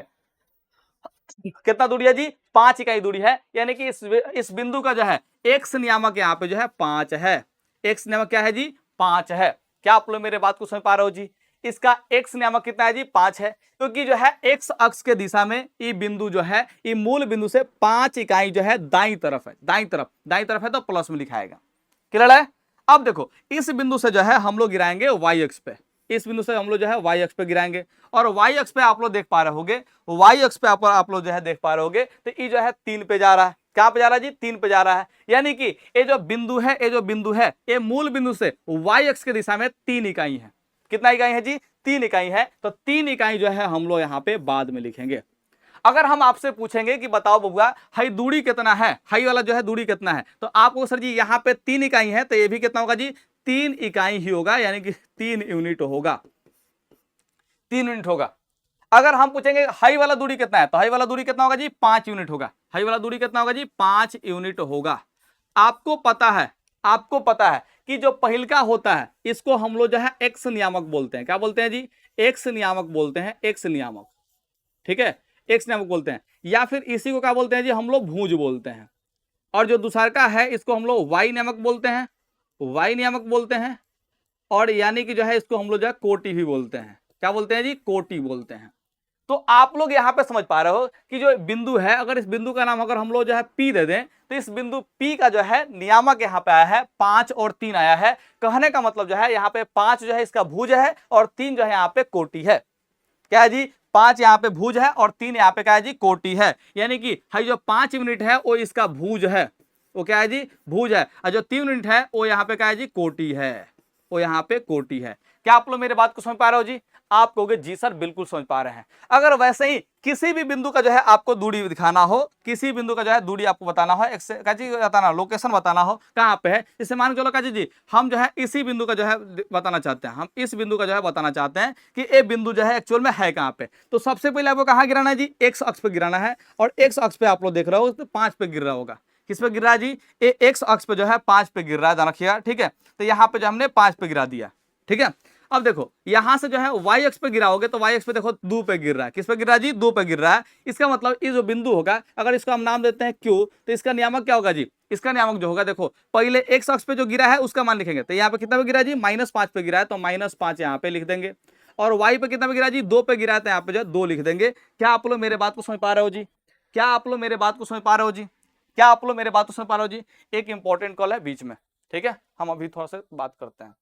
कितना दूरी है जी, 5 इकाई दूरी है। यानी कि इस बिंदु का जो है एक्स नियामक यहाँ पे जो है 5 है। एक्स नियामक क्या है जी, 5 है। क्या आप लोग मेरे बात को समझ पा रहे हो जी? इसका एक्स नियामक कितना है जी, 5 है। क्योंकि जो है एक्स अक्ष के दिशा में ये बिंदु जो है ये मूल बिंदु से 5 इकाई जो है दाई तरफ है, दाई तरफ है तो प्लस में लिखाएगा। क्लियर है? अब देखो इस बिंदु से जो है हम लोग गिराएंगे वाई अक्ष पे, इस बिंदु से हम लोग जो है वाई अक्ष पे गिराएंगे। और वाई अक्ष पे आप लोग देख पा रहे होगे, वाई अक्ष पे आप लोग जो है देख पा रहे होगे तो ये जो है 3 पे जा रहा है। क्या पे जा रहा है जी, 3 पे जा रहा है। यानी कि ये जो बिंदु है ये मूल बिंदु से वाई अक्ष की दिशा में 3 इकाई है। कितना इकाई है जी, 3 इकाई है। तो 3 इकाई जो है हम लोग यहाँ पे बाद में लिखेंगे। अगर हम आपसे पूछेंगे कि बताओ बबुआ हाई दूरी कितना है, हाई वाला जो है दूरी कितना है, तो आपको सर जी यहाँ पे 3 इकाई है तो ये भी कितना होगा जी, 3 इकाई ही होगा। यानी कि 3 यूनिट होगा, 3 यूनिट होगा। अगर हम पूछेंगे हाई वाला दूरी कितना है, तो हाई वाला दूरी कितना होगा जी, 5 यूनिट होगा। हाई वाला दूरी कितना होगा जी, 5 यूनिट होगा। आपको पता है कि जो पहिलका होता है इसको हम लोग जो है एक्स नियामक बोलते हैं। क्या बोलते हैं जी? एक्स नियामक बोलते हैं, एक्स नियामक। ठीक है, एक्स नियामक बोलते हैं। या फिर इसी को क्या बोलते हैं जी? हम लोग भुज बोलते हैं। और जो दूसरा का है इसको हम लोग वाई नियामक बोलते हैं, वाई नियामक बोलते हैं। और यानी कि जो है इसको हम लोग जो है कोटि भी बोलते हैं। क्या बोलते हैं जी? कोटि बोलते हैं। तो आप लोग यहां पे समझ पा रहे हो कि जो बिंदु है, अगर इस बिंदु का नाम अगर हम लोग जो है पी दे दें, तो इस बिंदु पी का जो है नियामक यहां पे आया है 5 और 3 आया है। कहने का मतलब जो है यहाँ पे 5 जो है इसका भुज है और 3 जो है यहाँ पे कोटि है। क्या है जी? 5 यहाँ पे भुज है और 3 यहाँ पे क्या है जी? कोटि है। यानी कि जो 5 यूनिट है वो इसका भुज है, वो क्या है जी? भुज है। और जो 3 यूनिट है वो यहाँ पे क्या है जी? कोटि है, वो यहाँ पे कोटि है। क्या आप लोग मेरे बात को समझ पा रहे हो जी? आप कहोगे जी सर बिल्कुल समझ पा रहे हैं। अगर वैसे ही किसी भी बिंदु का जो है आपको दूरी दिखाना हो, किसी बिंदु का जो है दूरी आपको बताना हो, बताना, लोकेशन बताना हो कहाँ पे है, जैसे मान के चलो काजी जी हम जो है इसी बिंदु का जो है बताना चाहते हैं, हम इस बिंदु का जो है बताना चाहते हैं कि ये बिंदु जो है एक्चुअल में है कहाँ पे। तो सबसे पहले आपको कहाँ गिराना है जी? एक्स अक्ष पे गिराना है। और एक्स अक्ष पे आप लोग देख रहे हो 5 पे गिर रहा होगा। किस पे गिर रहा है जी? एक्स अक्ष पे जो है 5 पे गिर रहा है, ध्यान रखिएगा। ठीक है, तो यहाँ पे जो हमने 5 पे गिरा दिया। ठीक है, अब देखो यहां से जो है वाई अक्ष पे गिराओगे तो वाई अक्ष पे देखो 2 पे गिर रहा है। किस पे गिर रहा है जी? 2 पे गिर रहा है। इसका मतलब ये जो बिंदु होगा, अगर इसको हम नाम देते हैं क्यू, तो इसका नियामक क्या होगा जी? इसका नियामक जो होगा, देखो पहले एक्स अक्ष पे जो गिरा है उसका मान लिखेंगे, तो यहाँ पे कितना पे गिरा है जी? -5 पे गिरा है, तो -5 यहाँ पे लिख देंगे। और वाई पे कितना पे गिरा जी? 2 पे गिरा है, तो यहाँ पे जो 2 लिख देंगे। क्या आप लोग मेरे बात को समझ पा रहे हो जी? क्या आप लोग मेरे बात को समझ पा रहे हो जी? क्या आप लोग मेरे बात को समझ पा रहे हो जी? एक इंपॉर्टेंट कॉल है बीच में, ठीक है, हम अभी थोड़ा सा बात करते हैं।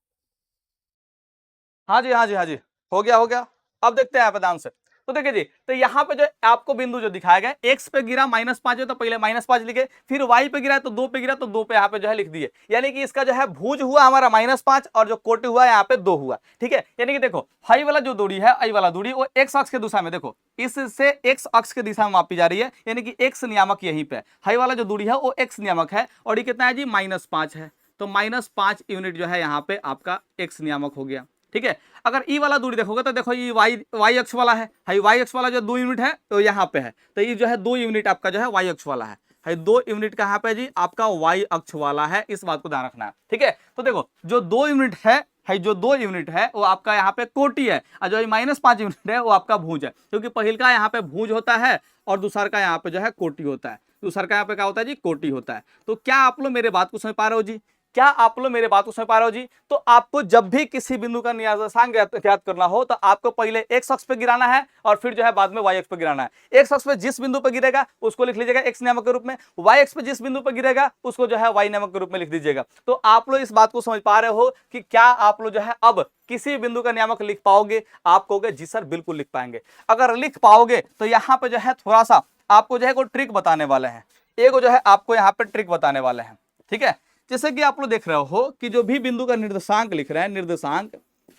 हाँ जी, हाँ जी, हाँ जी, हो गया, हो गया। अब देखते हैं ध्यान से। तो देखिए जी, तो यहाँ पे जो आपको बिंदु जो दिखाया गया, एक्स पे गिरा -5 है तो पहले -5 लिखे, फिर वाई पे गिरा तो 2 पे गिरा तो 2 पे यहाँ पे जो है लिख दिए। यानी कि इसका जो है भुज हुआ हमारा -5 और जो कोटि हुआ यहाँ पे 2 हुआ। ठीक है, यानी कि देखो हाई वाला जो दूरी है, आई वाला दूरी, वो एक्स अक्ष के दिशा में, देखो इससे एक्स अक्ष के दिशा में मापी जा रही है, यानी कि एक्स नियामक यहीं पे। हाई वाला जो दूरी है वो एक्स नियामक है और ये कितना है जी? -5 है। तो -5 यूनिट जो है यहाँ पे आपका एक्स नियामक हो गया। ठीक है, अगर ई वाला दूरी देखोगे तो देखो ये वाई अक्ष वाला है, वाई अक्ष वाला जो 2 यूनिट है तो यहाँ पे है, तो ये जो है 2 यूनिट आपका जो है वाई अक्ष वाला है 2 यूनिट कहाँ पे जी? आपका वाई अक्ष वाला है, इस बात को ध्यान रखना है। ठीक है, तो देखो जो 2 यूनिट है, जो 2 यूनिट है वो आपका यहाँ पे कोटि है, और जो -5 यूनिट है वो आपका भुज है, क्योंकि पहिल का यहाँ पे भुज होता है और दूसरा का यहाँ पे जो है कोटि होता है। दूसरा का यहाँ पे क्या होता है जी? कोटि होता है। तो क्या आप लोग मेरे बात को समझ पा रहे हो जी? क्या आप लोग मेरे बात को समझ पा रहे हो जी? तो आपको जब भी किसी बिंदु का निर्देशांक ज्ञात करना हो तो आपको पहले एक्स अक्ष पे गिराना है और फिर जो है बाद में वाई अक्ष पे गिराना है। एक्स अक्ष पे जिस बिंदु पे गिरेगा उसको लिख लीजिएगा एक्स नियामक के रूप में, वाई अक्ष पे जिस बिंदु पे गिरेगा उसको जो है वाई नियामक के रूप में लिख दीजिएगा। तो आप लोग इस बात को समझ पा रहे हो कि क्या आप लोग जो है अब किसी बिंदु का नियामक लिख पाओगे? आप कहोगे जी सर बिल्कुल लिख पाएंगे। अगर लिख पाओगे तो यहाँ पे जो है थोड़ा सा आपको जो है कोई ट्रिक बताने वाले हैं, एक जो है आपको यहाँ पे ट्रिक बताने वाले हैं। ठीक है, जैसे कि आप लोग देख रहे हो कि जो भी बिंदु का निर्देशांक लिख रहे हैं, निर्देशांक,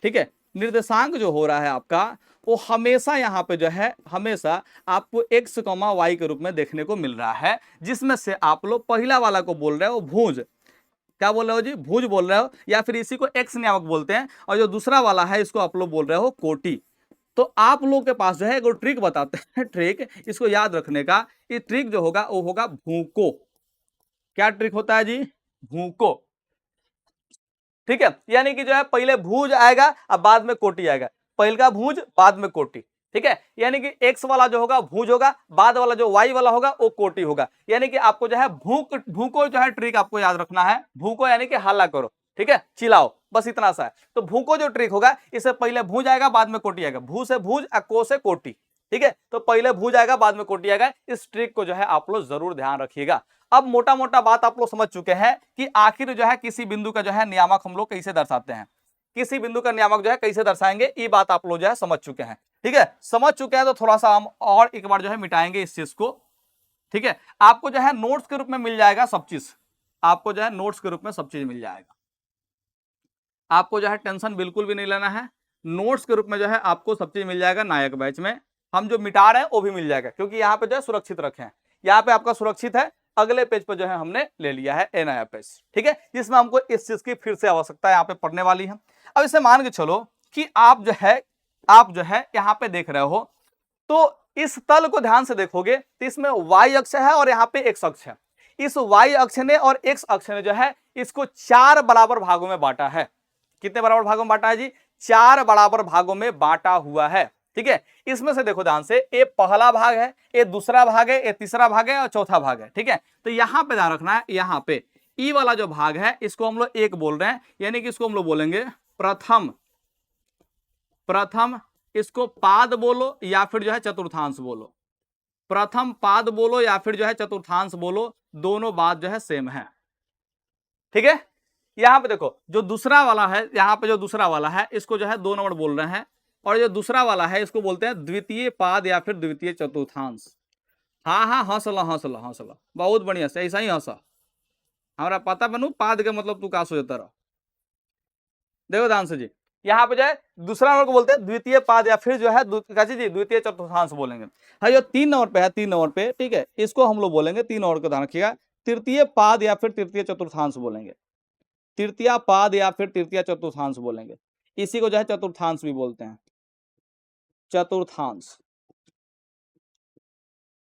ठीक है, निर्देशांक जो हो रहा है आपका वो हमेशा यहाँ पे जो है हमेशा आपको x, y के रूप में देखने को मिल रहा है, जिसमें से आप लोग पहला वाला को बोल रहे हो भुज। क्या बोल रहे हो जी? भुज बोल रहे हो, या फिर इसी को x नियामक बोलते हैं, और जो दूसरा वाला है इसको आप लोग बोल रहे हो कोटि। तो आप लोग के पास जो है एक ट्रिक बताते हैं, ट्रिक इसको याद रखने का। ये ट्रिक जो होगा वो होगा भूको। क्या ट्रिक होता है जी? भूको। ठीक है, यानी कि जो है पहले भुज आएगा और बाद में कोटि आएगा, पहले का भुज बाद में कोटि। ठीक है, यानी कि एक्स वाला जो होगा भुज होगा, बाद वाला जो वाई वाला होगा वो कोटि होगा। यानी कि आपको जो है भूको जो है ट्रिक आपको याद रखना है। भूको यानी कि हल्ला करो, ठीक है, चिल्लाओ, बस इतना सा है। तो भूको जो ट्रिक होगा, इससे पहले भुज आएगा बाद में कोटि आएगा, भू से भुज और को से कोटि। ठीक है, तो पहले भुज आएगा बाद में कोटि आएगा। इस ट्रिक को जो है आप लोग जरूर ध्यान रखिएगा। अब मोटा मोटा बात आप लोग समझ चुके हैं कि आखिर जो है किसी बिंदु का जो है नियामक हम लोग कैसे दर्शाते हैं, किसी बिंदु का नियामक जो है कैसे दर्शाएंगे, ये बात आप लोग जो है समझ चुके हैं। ठीक है, समझ चुके हैं तो थोड़ा सा हम और एक बार जो है मिटाएंगे इस चीज को। ठीक है, आपको जो है नोट्स के रूप में मिल जाएगा सब चीज, आपको जो है नोट्स के रूप में सब चीज मिल जाएगा। आपको जो है टेंशन बिल्कुल भी नहीं लेना है, नोट्स के रूप में जो है आपको सब चीज मिल जाएगा। नायक बैच में हम जो मिटा रहे हैं वो भी मिल जाएगा, क्योंकि यहाँ पे जो है सुरक्षित रखे हैं, यहाँ पे आपका सुरक्षित है। अगले पेज पर जो है हमने ले लिया है ए नया पेज, ठीक है, जिसमें हमको इस चीज की फिर से आवश्यकता यहाँ पे पढ़ने वाली है। अब इसे मान के चलो कि आप जो है यहाँ पे देख रहे हो, तो इस तल को ध्यान से देखोगे तो इसमें y अक्ष है और यहाँ पे x अक्ष है। इस y अक्ष ने और x अक्ष ने जो है इसको 4 बराबर भागों में बांटा है। कितने बराबर भागों में बांटा है जी? 4 बराबर भागों में बांटा हुआ है। ठीक है, इसमें से देखो ध्यान से, ये पहला भाग है, ये दूसरा भाग है, ये तीसरा भाग है और चौथा भाग है। ठीक है, तो यहां पे ध्यान रखना है, यहां पे ई वाला जो भाग है इसको हम लोग एक बोल रहे हैं, यानी कि इसको हम लोग बोलेंगे प्रथम। प्रथम इसको पाद बोलो या फिर जो है चतुर्थांश बोलो। प्रथम पाद बोलो या फिर जो है चतुर्थांश बोलो, दोनों बात जो है सेम है। ठीक है, यहां पे देखो जो दूसरा वाला है, यहां पे जो दूसरा वाला है इसको जो है 2 नंबर बोल रहे हैं, और जो दूसरा वाला है इसको बोलते हैं द्वितीय पाद या फिर द्वितीय चतुर्थांश। हाँ हाँ, हंसला हंसला हंसला, बहुत बढ़िया से ऐसा ही हंसा, हमारा पता बनू पाद के मतलब तू का सोचता रहो। देखो ध्यान से जी, यहाँ पे जो है दूसरा नंबर को बोलते हैं द्वितीय पाद या फिर जो है जी द्वितीय चतुर्थांश बोलेंगे। हाँ, जो 3 नंबर पे है, 3 नंबर पे, ठीक है, इसको हम लोग बोलेंगे, 3 नंबर को ध्यान रखिएगा, तृतीय पाद या फिर तृतीय चतुर्थांश बोलेंगे। तृतीय पाद या फिर तृतीय चतुर्थांश बोलेंगे, इसी को जो है चतुर्थांश भी बोलते हैं, चतुर्थांश।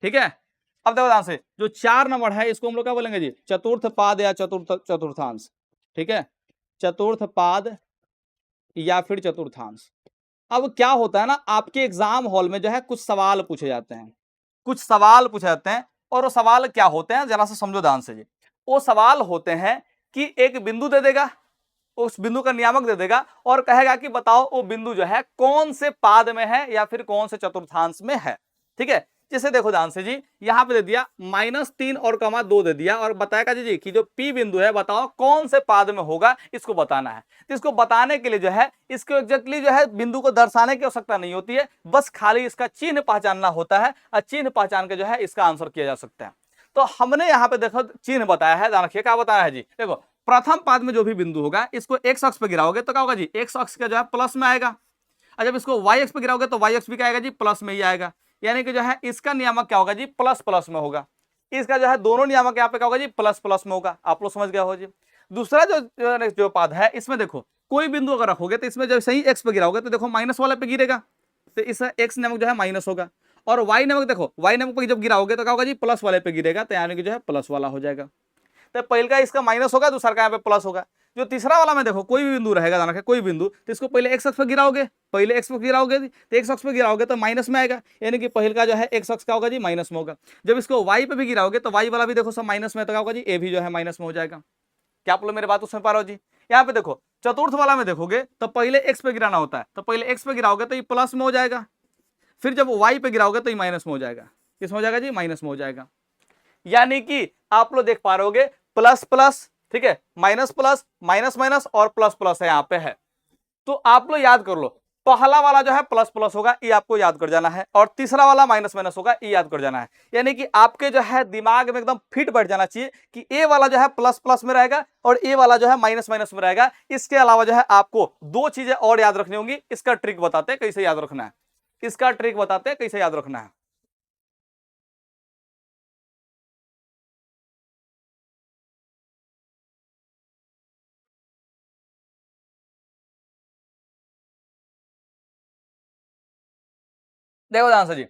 ठीक है, अब देखो ध्यान से, जो 4 नंबर है इसको हम लोग क्या बोलेंगे जी? चतुर्थ पाद या चतुर्थांश। ठीक है, चतुर्थ पाद या फिर चतुर्थांश। अब क्या होता है ना, आपके एग्जाम हॉल में जो है कुछ सवाल पूछे जाते हैं, कुछ सवाल पूछे जाते हैं, और वो सवाल क्या होते हैं जरा सा समझो ध्यान से जी। वो सवाल होते हैं कि एक बिंदु दे देगा, उस बिंदु का नियामक दे देगा और कहेगा कि बताओ वो बिंदु जो है कौन से पाद में है या फिर कौन से चतुर्थांश में है। ठीक है, जैसे देखो ध्यान से जी, यहां पे दे दिया -3 और कमा 2 दे दिया, और बताएगा जी कि जो P बिंदु है बताओ कौन से पाद में होगा, इसको बताना है। तो इसको बताने के लिए जो है इसको एग्जैक्टली जो है बिंदु को दर्शाने की आवश्यकता नहीं होती है, बस खाली इसका चिन्ह पहचानना होता है, और चिन्ह पहचान के जो है इसका आंसर किया जा सकता है। तो हमने यहाँ पे देखो चिन्ह बताया है, ध्यान रखिए क्या बताया है जी। देखो प्रथम पाद में जो भी बिंदु होगा इसको x अक्ष पे गिराओगे तो क्या होगा जी? x अक्ष का जो है प्लस में आएगा, और जब इसको y अक्ष पे गिराओगे तो y अक्ष भी क्या आएगा जी? प्लस में ही आएगा, यानी कि जो है इसका नियामक क्या होगा जी? प्लस प्लस में होगा। इसका जो है दोनों नियामक यहाँ पे क्या होगा जी? प्लस प्लस में होगा। आप लोग समझ गए हो जी। दूसरा जो पाद है इसमें देखो कोई बिंदु अगर रखोगे तो इसमें जब सही एक्स पे गिराओगे तो देखो माइनस वाले पे गिरेगा, तो इस एक्स नामक जो है माइनस होगा, और वाई नामक देखो वाई नामक पे जब गिराओगे तो क्या होगा जी? प्लस वाले पे गिरेगा, तो यानी कि जो है प्लस वाला हो जाएगा। तो पहले का इसका माइनस होगा, दूसरा का यहाँ पे प्लस होगा। जो तीसरा वाला में देखो कोई भी बिंदु रहेगा, ध्यान रखें कोई बिंदु, तो इसको पहले एक्स अक्ष पे गिराओगे, पहले एक्स पे गिराओगे तो एक्स अक्ष पे गिराओगे तो माइनस में आएगा, यानी कि पहले का जो है एक्स अक्ष का होगा जी माइनस में होगा। जब इसको वाई पे भी गिराओगे तो वाई वाला भी देखो सब माइनस में, तो क्या होगा जी? ए भी जो है माइनस में हो जाएगा। क्या आप लोग मेरे बात उसमें पा रहे हो जी? यहाँ पे देखो चतुर्थ वाला में देखोगे तो पहले एक्स पे गिराना होता है, तो पहले एक्स पे गिराओगे तो ये प्लस में हो जाएगा, फिर जब वाई पे गिराओगे तो ये माइनस में हो जाएगा। किस हो जाएगा जी? माइनस में हो जाएगा। यानी कि आप लोग देख पा रहे होगे प्लस प्लस, ठीक है, माइनस प्लस, माइनस माइनस और प्लस प्लस है यहाँ पे है। तो आप लोग याद कर लो, पहला वाला जो है प्लस प्लस होगा, ये आपको याद कर जाना है, और तीसरा वाला माइनस माइनस होगा, ये याद कर जाना है। यानी कि आपके जो है दिमाग में एकदम फिट बैठ जाना चाहिए कि ए वाला जो है प्लस प्लस में रहेगा और ए वाला जो है माइनस माइनस में रहेगा। इसके अलावा जो है आपको 2 चीजें और याद रखनी होंगी। इसका ट्रिक बताते हैं कैसे याद रखना है, इसका ट्रिक बताते हैं कैसे याद रखना है। देखो ध्यान से जी,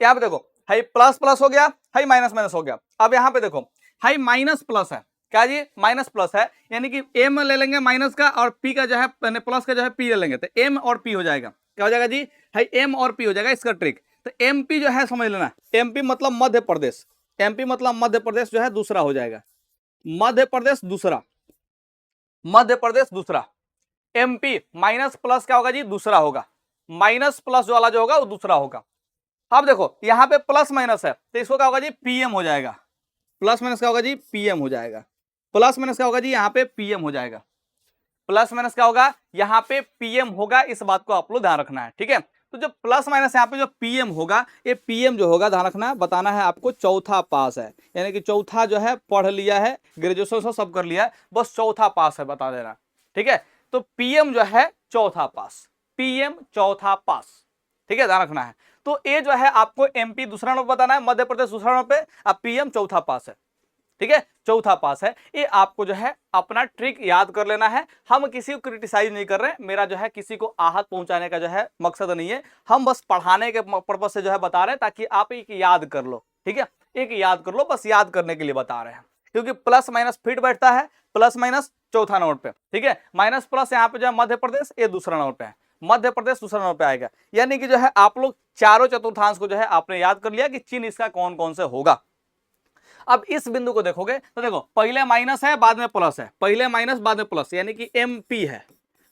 यहाँ पे देखो हाई प्लस प्लस हो गया, हाई माइनस माइनस हो गया। अब यहाँ पे देखो हाई माइनस प्लस है, क्या जी? माइनस प्लस है, यानी कि एम ले लेंगे माइनस का और पी का जो है प्लस का जो है पी ले लेंगे, तो एम और पी हो जाएगा। क्या हो जाएगा जी? हाई एम और पी हो जाएगा। इसका ट्रिक तो एमपी जो है समझ लेना, एमपी मतलब मध्य प्रदेश, एमपी मतलब मध्य प्रदेश जो है दूसरा हो जाएगा, मध्य प्रदेश दूसरा, मध्य प्रदेश दूसरा। एमपी माइनस प्लस क्या होगा जी? दूसरा होगा, माइनस प्लस जो वाला जो होगा वो दूसरा होगा। अब देखो यहाँ पे प्लस माइनस है, तो इसको क्या होगा जी? पीएम हो जाएगा। प्लस माइनस क्या होगा जी? पीएम हो जाएगा। प्लस माइनस क्या होगा जी? यहाँ पे पीएम हो जाएगा। प्लस माइनस क्या होगा? यहाँ पे पीएम होगा। इस बात को आप लोग ध्यान रखना है, ठीक है। तो जो प्लस माइनस यहाँ पे जो पीएम होगा, ये पीएम जो होगा ध्यान रखना है, बताना है आपको चौथा पास है, यानी कि चौथा जो है पढ़ लिया है, ग्रेजुएशन सब कर लिया है, बस चौथा पास है बता देना, ठीक है। तो पीएम जो है चौथा पास, पीएम चौथा पास, ठीक है, ध्यान रखना है। तो ये जो है आपको एमपी दूसरा नंबर बताना है, मध्य प्रदेश दूसरा नंबर पे, अब पीएम चौथा पास है, ठीक है, चौथा पास है। ये आपको जो है अपना ट्रिक याद कर लेना है। हम किसी को क्रिटिसाइज नहीं कर रहे, मेरा जो है किसी को आहत पहुंचाने का जो है मकसद नहीं है, हम बस पढ़ाने के पर्पज से जो है बता रहे हैं ताकि आप एक याद कर लो, ठीक है, एक याद कर लो, बस याद करने के लिए बता रहे हैं। क्योंकि प्लस माइनस फिट बैठता है, प्लस माइनस चौथा नंबर पे, ठीक है, माइनस प्लस यहाँ पे जो है मध्य प्रदेश, ये दूसरा नंबर पे है, मध्य प्रदेश दूसरा नंबर पे आएगा। यानी कि जो है आप लोग चारों चतुर्थांश को जो है आपने याद कर लिया कि चिन्ह इसका कौन कौन से होगा। अब इस बिंदु को देखोगे तो देखो पहले माइनस है बाद में प्लस है, पहले माइनस बाद में प्लस, यानी कि एमपी है,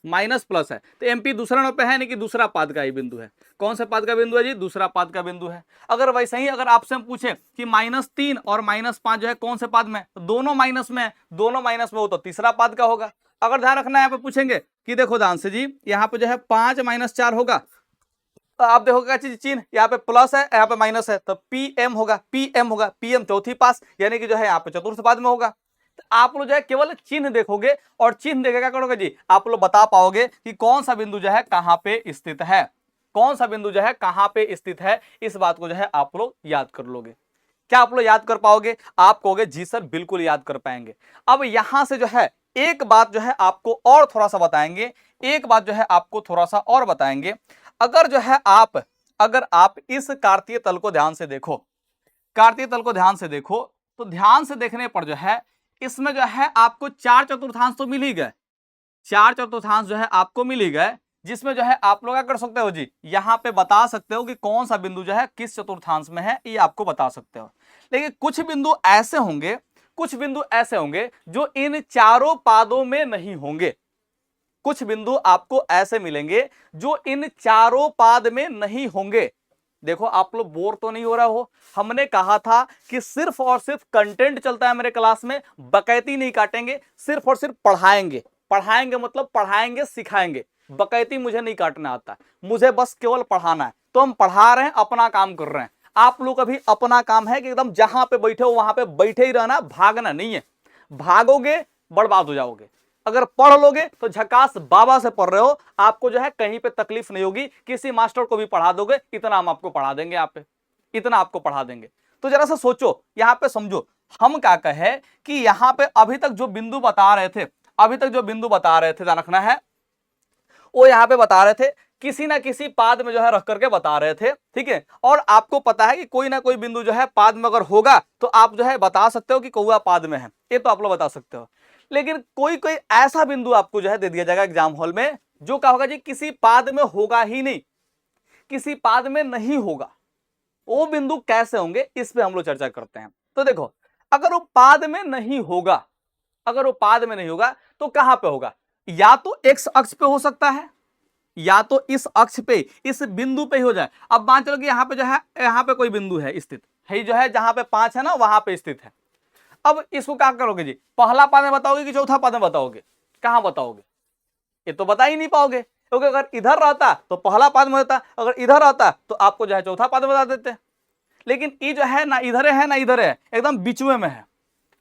माइनस प्लस है, तो एमपी दूसरा नंबर पे है, यानी कि दूसरा पाद का ही बिंदु है। कौन से पाद का बिंदु है जी? दूसरा पाद का बिंदु है। अगर वैसे ही अगर आपसे हम पूछे कि -3 और -5 जो है कौन से पाद में, तो दोनों माइनस में है, दोनों माइनस में हो तो तीसरा पाद का होगा। अगर ध्यान रखना यहाँ पे पूछेंगे कि देखो ध्यान से जी, यहाँ पे जो है 5 - 4 होगा, तो आप देखोगे क्या चीज चिन्ह, यहाँ पे प्लस है यहाँ पे माइनस है, तो पीएम होगा, पीएम होगा, पीएम चौथी पास, यानी कि जो है यहाँ पे चतुर्थ पाद में होगा। तो आप लोग जो है केवल चिन्ह देखोगे और चिन्ह देखे क्या करोगे जी, आप लोग बता पाओगे कि कौन सा बिंदु जो है कहाँ पे स्थित है, कौन सा बिंदु जो है कहाँ पे स्थित है, इस बात को जो है आप लोग याद कर लोगे। क्या आप लोग याद कर पाओगे? आप कहोगे जी सर बिल्कुल याद कर पाएंगे। अब यहां से जो है एक बात जो है आपको और थोड़ा सा बताएंगे, एक बात जो है आपको थोड़ा सा और बताएंगे। अगर जो है अगर आप इस कार्तीय तल को ध्यान से देखो, कार्तीय तल को ध्यान से देखो, तो ध्यान से देखने पर जो है इसमें जो है आपको 4 चतुर्थांश तो मिल ही गए, 4 चतुर्थांश जो है आपको मिल ही गए, जिसमें जो है आप लोग क्या कर सकते हो जी, यहाँ पे बता सकते हो कि कौन सा बिंदु जो है किस चतुर्थांश में है, ये आपको बता सकते हो। लेकिन कुछ बिंदु ऐसे होंगे, कुछ बिंदु ऐसे होंगे जो इन चारों पादों में नहीं होंगे, कुछ बिंदु आपको ऐसे मिलेंगे जो इन चारों पाद में नहीं होंगे। देखो आप लोग बोर तो नहीं हो रहा हो, हमने कहा था कि सिर्फ और सिर्फ कंटेंट चलता है मेरे क्लास में, बकैती नहीं काटेंगे, सिर्फ और सिर्फ पढ़ाएंगे, पढ़ाएंगे मतलब पढ़ाएंगे सिखाएंगे, बकैती मुझे नहीं काटना आता, मुझे बस केवल पढ़ाना है। तो हम पढ़ा रहे हैं, अपना काम कर रहे हैं, आप लोग का भी अपना काम है कि एकदम जहां पे बैठे हो वहां पे बैठे ही रहना, भागना नहीं है, भागोगे बर्बाद हो जाओगे। अगर पढ़ लोगे तो झकास बाबा से पढ़ रहे हो, आपको जो है कहीं पे तकलीफ नहीं होगी, किसी मास्टर को भी पढ़ा दोगे, इतना हम आपको पढ़ा देंगे, यहाँ पे इतना आपको पढ़ा देंगे। तो जरा सा सोचो, यहाँ पे समझो, हम क्या कहे कि यहाँ पे अभी तक जो बिंदु बता रहे थे, अभी तक जो बिंदु बता रहे थे, ध्यान रखना है, वो यहाँ पे बता रहे थे किसी ना किसी पाद में जो है रख करके बता रहे थे, ठीक है। और आपको पता है कि कोई ना कोई बिंदु जो है पाद में अगर होगा तो आप जो है बता सकते हो कि कौआ पाद में है, ये तो आप लोग बता सकते हो। लेकिन कोई कोई ऐसा बिंदु आपको जो है दे दिया जाएगा एग्जाम हॉल में, जो क्या होगा जी, किसी पाद में होगा ही नहीं, किसी पाद में नहीं होगा। वो बिंदु कैसे होंगे, इस पे हम लोग चर्चा करते हैं। तो देखो, अगर वो पाद में नहीं होगा, अगर वो पाद में नहीं होगा तो कहां पे होगा? या तो एक्स अक्ष पे हो सकता है, या तो इस अक्ष पे, इस बिंदु पे ही हो जाए। अब मान चलो कि यहाँ पे जो है, यहाँ पे कोई बिंदु है स्थित है, जो है जहां पे 5 है ना, वहां पे स्थित है। अब इसको क्या करोगे जी, पहला पाद में बताओगे कि चौथा पाद में बताओगे? कहां बताओगे? ये तो बता ही नहीं पाओगे, क्योंकि अगर इधर रहता तो पहला पाद में होता, अगर इधर रहता तो आपको जो है चौथा पाद बता देते। लेकिन ये जो है ना इधर है ना इधर है, एकदम बीचवे में है,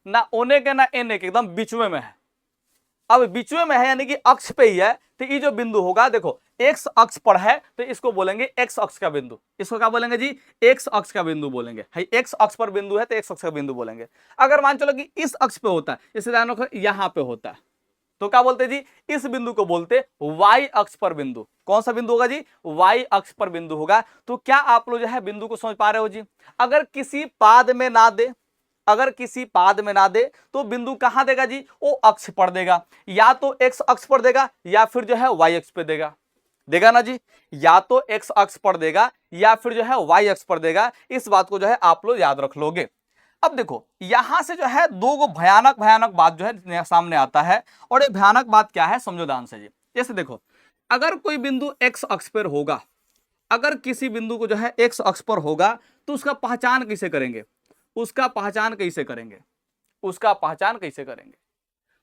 ना ओने के ना एने के, एकदम बीचवे में है। अब बीचवे में है यानी कि अक्ष पे ही है, तो ये जो बिंदु होगा, देखो एक्स अक्ष पर है तो इसको बोलेंगे एक्स अक्ष का बिंदु। इसको क्या बोलेंगे जी? एक्स अक्ष का बिंदु बोलेंगे। एक्स अक्ष पर बिंदु है तो एक्स अक्ष का बिंदु बोलेंगे। अगर मान चलो कि इस अक्ष पे होता है, जैसे ध्यान रखो यहाँ पे होता है, तो क्या बोलते जी? इस बिंदु को बोलते वाई अक्ष पर बिंदु। कौन सा बिंदु होगा जी? वाई अक्ष पर बिंदु होगा। तो क्या आप लोग जो है बिंदु को समझ पा रहे हो जी? अगर किसी पाद में ना दे, अगर किसी पाद में ना दे तो बिंदु कहां देगा जी? वो अक्ष पर देगा, या तो एक्स अक्ष पर देगा या फिर जो है वाई अक्ष पर देगा, देगा ना जी? या तो एक्स अक्ष पर देगा या फिर जो है वाई अक्ष पर देगा। इस बात को जो है आप लोग याद रख लोगे। अब देखो यहां से जो है दो गो भयानक भयानक बात जो है सामने आता है, और ये भयानक बात क्या है समझो ध्यान से जी। जैसे देखो, अगर कोई बिंदु एक्स अक्ष पर होगा, अगर किसी बिंदु को जो है एक्स अक्ष पर होगा तो उसका पहचान कैसे करेंगे? उसका पहचान कैसे करेंगे? उसका पहचान कैसे करेंगे?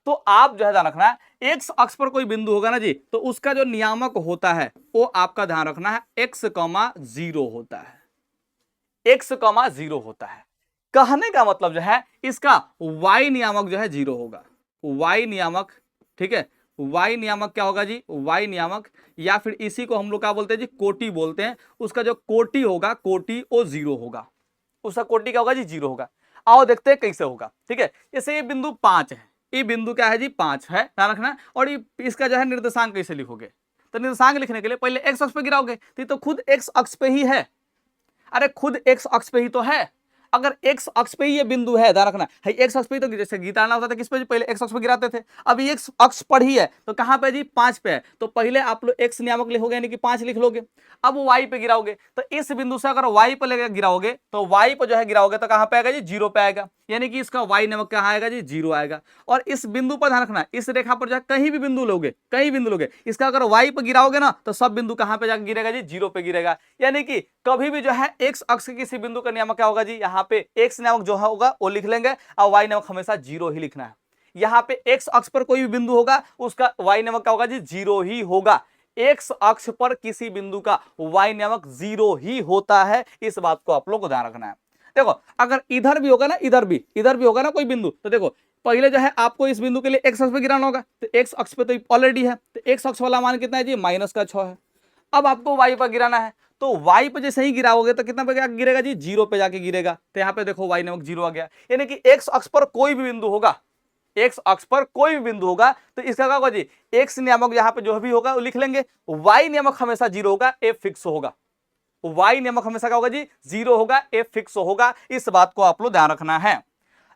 तो आप जो है ध्यान रखना है, एक्स अक्ष पर कोई बिंदु होगा ना जी, तो उसका जो नियामक होता है वो आपका ध्यान रखना है x, 0 होता है, x, 0 होता है। कहने का मतलब जो है इसका y नियामक जो है 0 होगा, y नियामक, ठीक है। y नियामक क्या होगा जी? y नियामक, या फिर इसी को हम लोग क्या बोलते हैं जी? कोटि बोलते हैं। उसका जो कोटि होगा, कोटि वो 0 होगा, उसका कोटि क्या होगा जी? 0 होगा। आओ देखते हैं कैसे होगा, ठीक है। जैसे ये बिंदु 5 है, ये बिंदु क्या है जी? 5 है, ध्यान रखना। और ये इसका जो है निर्देशांक कैसे लिखोगे? तो निर्देशांक लिखने के लिए पहले एक्स अक्ष पे गिराओगे, तो खुद एक्स अक्ष पे ही है। अरे खुद एक्स अक्ष पे ही तो है। अगर एक्स अक्ष पे ही ये बिंदु है, ध्यान रखना है, एक्स अक्ष पे ही तो जैसे गिराना होता था किस पे जी, पहले एक्स अक्ष पे गिराते थे। अब एक्स अक्ष पर ही है तो कहां पे जी, 5 पे है, तो पहले आप लोग एक्स नियामक लिखोगे यानी कि 5 लिख लोगे। अब वाई पे गिराओगे तो इस बिंदु से अगर वाई पे लेकर गिराओगे तो वाई पे जो है गिराओगे तो कहां पे आएगा जी, 0 पे आएगा, यानी कि इसका वाई नियामक कहां आएगा जी, 0 आएगा। और इस बिंदु पर ध्यान रखना, इस रेखा पर जो है कहीं भी बिंदु लोगे, कहीं बिंदु लोगे, इसका अगर वाई पे गिराओगे ना तो सब बिंदु कहां पे जाकर गिरेगा जी, 0 पे गिरेगा। यानी कि कभी भी जो है एक्स अक्ष के किसी बिंदु का नियामक क्या होगा जी, यहाँ पे एक्स नियामक जो होगा वो लिख लेंगे और वाई नियामक हमेशा 0 ही लिखना है। यहाँ पे एक्स अक्ष पर कोई भी बिंदु होगा उसका वाई नियामक क्या होगा जी, 0 ही होगा। एक्स अक्ष पर किसी बिंदु का वाई नियामक 0 ही होता है, इस बात को आप लोग को ध्यान रखना है। देखो अगर इधर भी होगा ना, इधर भी होगा ना कोई बिंदु, तो देखो पहले जो है आपको इस बिंदु के लिए एक्स अक्ष पे गिराना होगा, तो एक्स अक्ष पे तो ऑलरेडी है, तो एक्स अक्ष वाला मान कितना है जी, -6 है। अब आपको वाई पर गिराना है, तो वाई पे जैसे ही गिराओगे तो कितना पे गिरेगा जी, 0 पे जाके गिरेगा। तो यहाँ पे देखो वाई नामक 0 आ गया, यानी कि एक्स अक्ष पर कोई भी बिंदु होगा, एक्स अक्ष पर कोई भी बिंदु होगा तो इसका क्या होगा जी, एक्स नियामक यहाँ पे जो भी होगा वो लिख लेंगे, वाई नियामक हमेशा 0 होगा, ए फिक्स होगा। वाई नियामक हमेशा क्या होगा जी, 0 होगा, ए फिक्स होगा, इस बात को आप लोग ध्यान रखना है।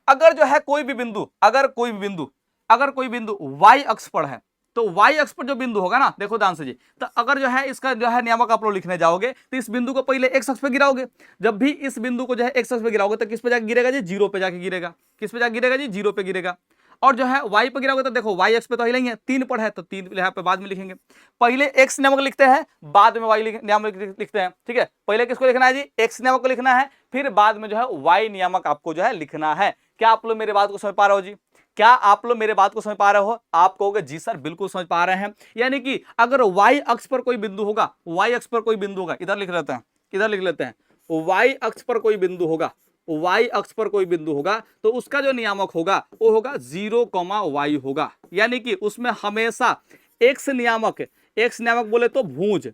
अगर जो है कोई भी बिंदु, अगर कोई बिंदु वाई अक्ष पर है, तो वाई अक्ष पर जो बिंदु होगा ना, देखो ध्यान से जी, तो अगर जो है इसका जो है नियामक आप लोग लिखने जाओगे तो इस बिंदु को पहले एक्स अक्ष पे गिराओगे, जब भी इस बिंदु को जो है एक्स अक्ष पे गिराओगे तो किस पे जाके गिरेगा जी, 0 पे जाके गिरेगा। किस पे जाके गिरेगा जी, 0 पे गिरेगा। और जो है वाई पे गिराओगे तो देखो वाई एक्स पे तो हिलेंगे, 3 पर है तो 3 यहाँ पे बाद में लिखेंगे, पहले एक्स नियामक लिखते हैं बाद में वाई नियामक लिखते हैं, ठीक है। पहले किसको लिखना है जी, एक्स नियामक को लिखना है, फिर बाद में जो है वाई नियामक आपको जो है लिखना है। क्या आप लोग मेरे बात को समझ पा रहे हो जी, क्या आप लोग मेरे बात को समझ पा रहे हो? आप कहोगे जी सर बिल्कुल समझ पा रहे हैं। यानी कि अगर वाई अक्ष पर कोई बिंदु होगा, वाई अक्ष पर कोई बिंदु होगा, इधर लिख लेते हैं, इधर लिख लेते हैं, वाई अक्ष पर कोई बिंदु होगा, वाई अक्ष पर कोई बिंदु होगा तो उसका जो नियामक होगा वो होगा 0, वाई होगा। यानी कि उसमें हमेशा एक्स नियामक बोले तो भुज,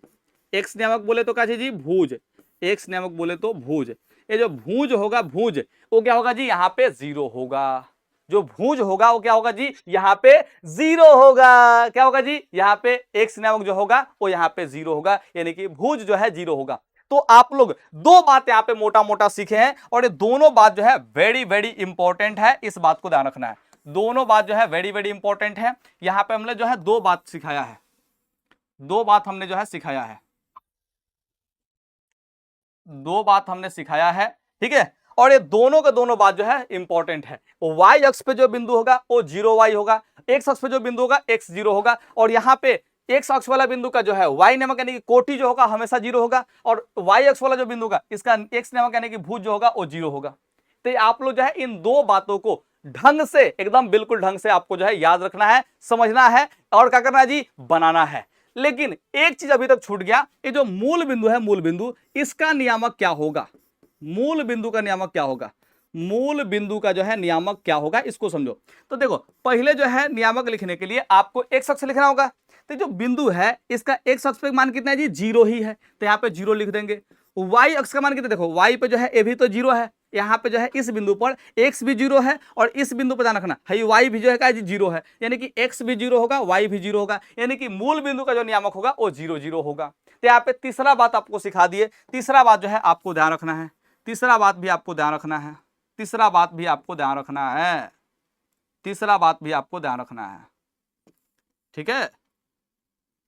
एक्स नियामक बोले तो क्या जी, भुज, एक्स नियामक बोले तो भुज, ये जो भुज होगा, भुज वो क्या होगा जी, यहाँ पे 0 होगा। जो भुज होगा वो क्या होगा जी, यहाँ पे 0 होगा। क्या होगा जी, यहाँ पे एक्स नामक जो होगा वो यहाँ पे 0 होगा, यानी कि भुज जो है 0 होगा। तो आप लोग 2 बात यहाँ पे मोटा मोटा सीखे हैं और ये दोनों बात जो है वेरी वेरी इंपॉर्टेंट है, इस बात को ध्यान रखना है। दोनों बात जो है वेरी वेरी इंपॉर्टेंट है। यहाँ पे हमने जो है 2 बात सिखाया है, 2 बात हमने जो है सिखाया है, 2 बात हमने सिखाया है, ठीक है। और ये दोनों का दोनों बात जो है इंपॉर्टेंट है। वाई अक्ष पे जो बिंदु होगा वो 0 वाई होगा, एक्स अक्ष पे जो बिंदु होगा एक्स 0 होगा, और यहाँ पे एक्स अक्ष वाला बिंदु का जो है वाई नामक यानी कि कोटि जो होगा हमेशा 0 होगा, और वाई अक्ष वाला जो बिंदु होगा इसका एक्स नामक यानी कि भुज जो होगा वो 0 होगा। तो आप लोग जो है इन 2 बातों को ढंग से, एकदम बिल्कुल ढंग से आपको जो है याद रखना है, समझना है, और क्या करना है जी, बनाना है। लेकिन एक चीज अभी तक छूट गया, ये जो मूल बिंदु है, मूल बिंदु, इसका नियामक क्या होगा? मूल बिंदु का नियामक क्या होगा? मूल बिंदु का जो है नियामक क्या होगा, इसको समझो। तो देखो पहले जो है नियामक लिखने के लिए आपको एक्स अक्ष लिखना होगा। तो जो बिंदु है इसका एक्स अक्ष पे मान कितना है जी, 0 ही है, तो यहाँ पे 0 लिख देंगे। वाई अक्ष का मान कितना, देखो वाई पे जो है ए भी तो 0 है, यहाँ पे जो है इस बिंदु पर एक्स भी 0 है, और इस बिंदु पर ध्यान रखना है वाई भी जो है 0 है, यानी कि एक्स भी 0 होगा, वाई भी 0 होगा, यानी कि मूल बिंदु का जो नियामक होगा वो 0 0 होगा। तो यहाँ पे तीसरा बात आपको सिखा दिए। तीसरा बात जो है आपको ध्यान रखना है, तीसरा बात भी आपको ध्यान रखना है, तीसरा बात भी आपको ध्यान रखना है, तीसरा बात भी आपको ध्यान रखना है, ठीक है।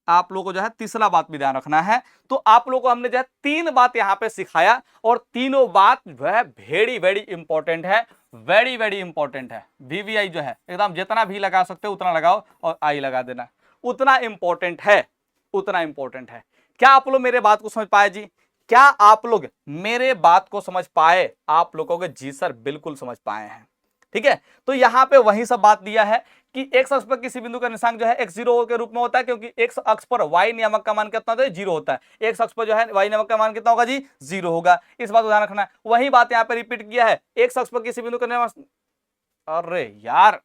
आप लोगों को जो है तीसरा बात भी ध्यान रखना है। तो आप लोगों को हमने जो है 3 बात यहाँ पे सिखाया, और तीनों बात जो है वेरी वेरी इंपॉर्टेंट है, वेरी वेरी इंपॉर्टेंट है। VVI जो है एकदम जितना भी लगा सकते हो उतना लगाओ, और आई लगा देना, उतना इंपॉर्टेंट है, उतना इंपॉर्टेंट है। क्या आप लोग मेरे बात को समझ पाए जी? क्या आप लोग मेरे बात को समझ पाए? आप लोगों को जी सर बिल्कुल समझ पाए हैं, ठीक है। तो यहाँ पे वही सब बात दिया है कि एक्स अक्ष पर किसी बिंदु का निशांक जो है x0 के रूप में होता है, क्योंकि एक्स अक्ष पर वाई नियामक का मान कितना होता है, 0 होता है। एक्स अक्ष पर जो है वाई नियामक का मान कितना होगा जी, 0 होगा। इस बात को ध्यान रखना है। वही बात यहाँ पे रिपीट किया है, एक्स अक्ष पर किसी बिंदु का नियामक, अरे यार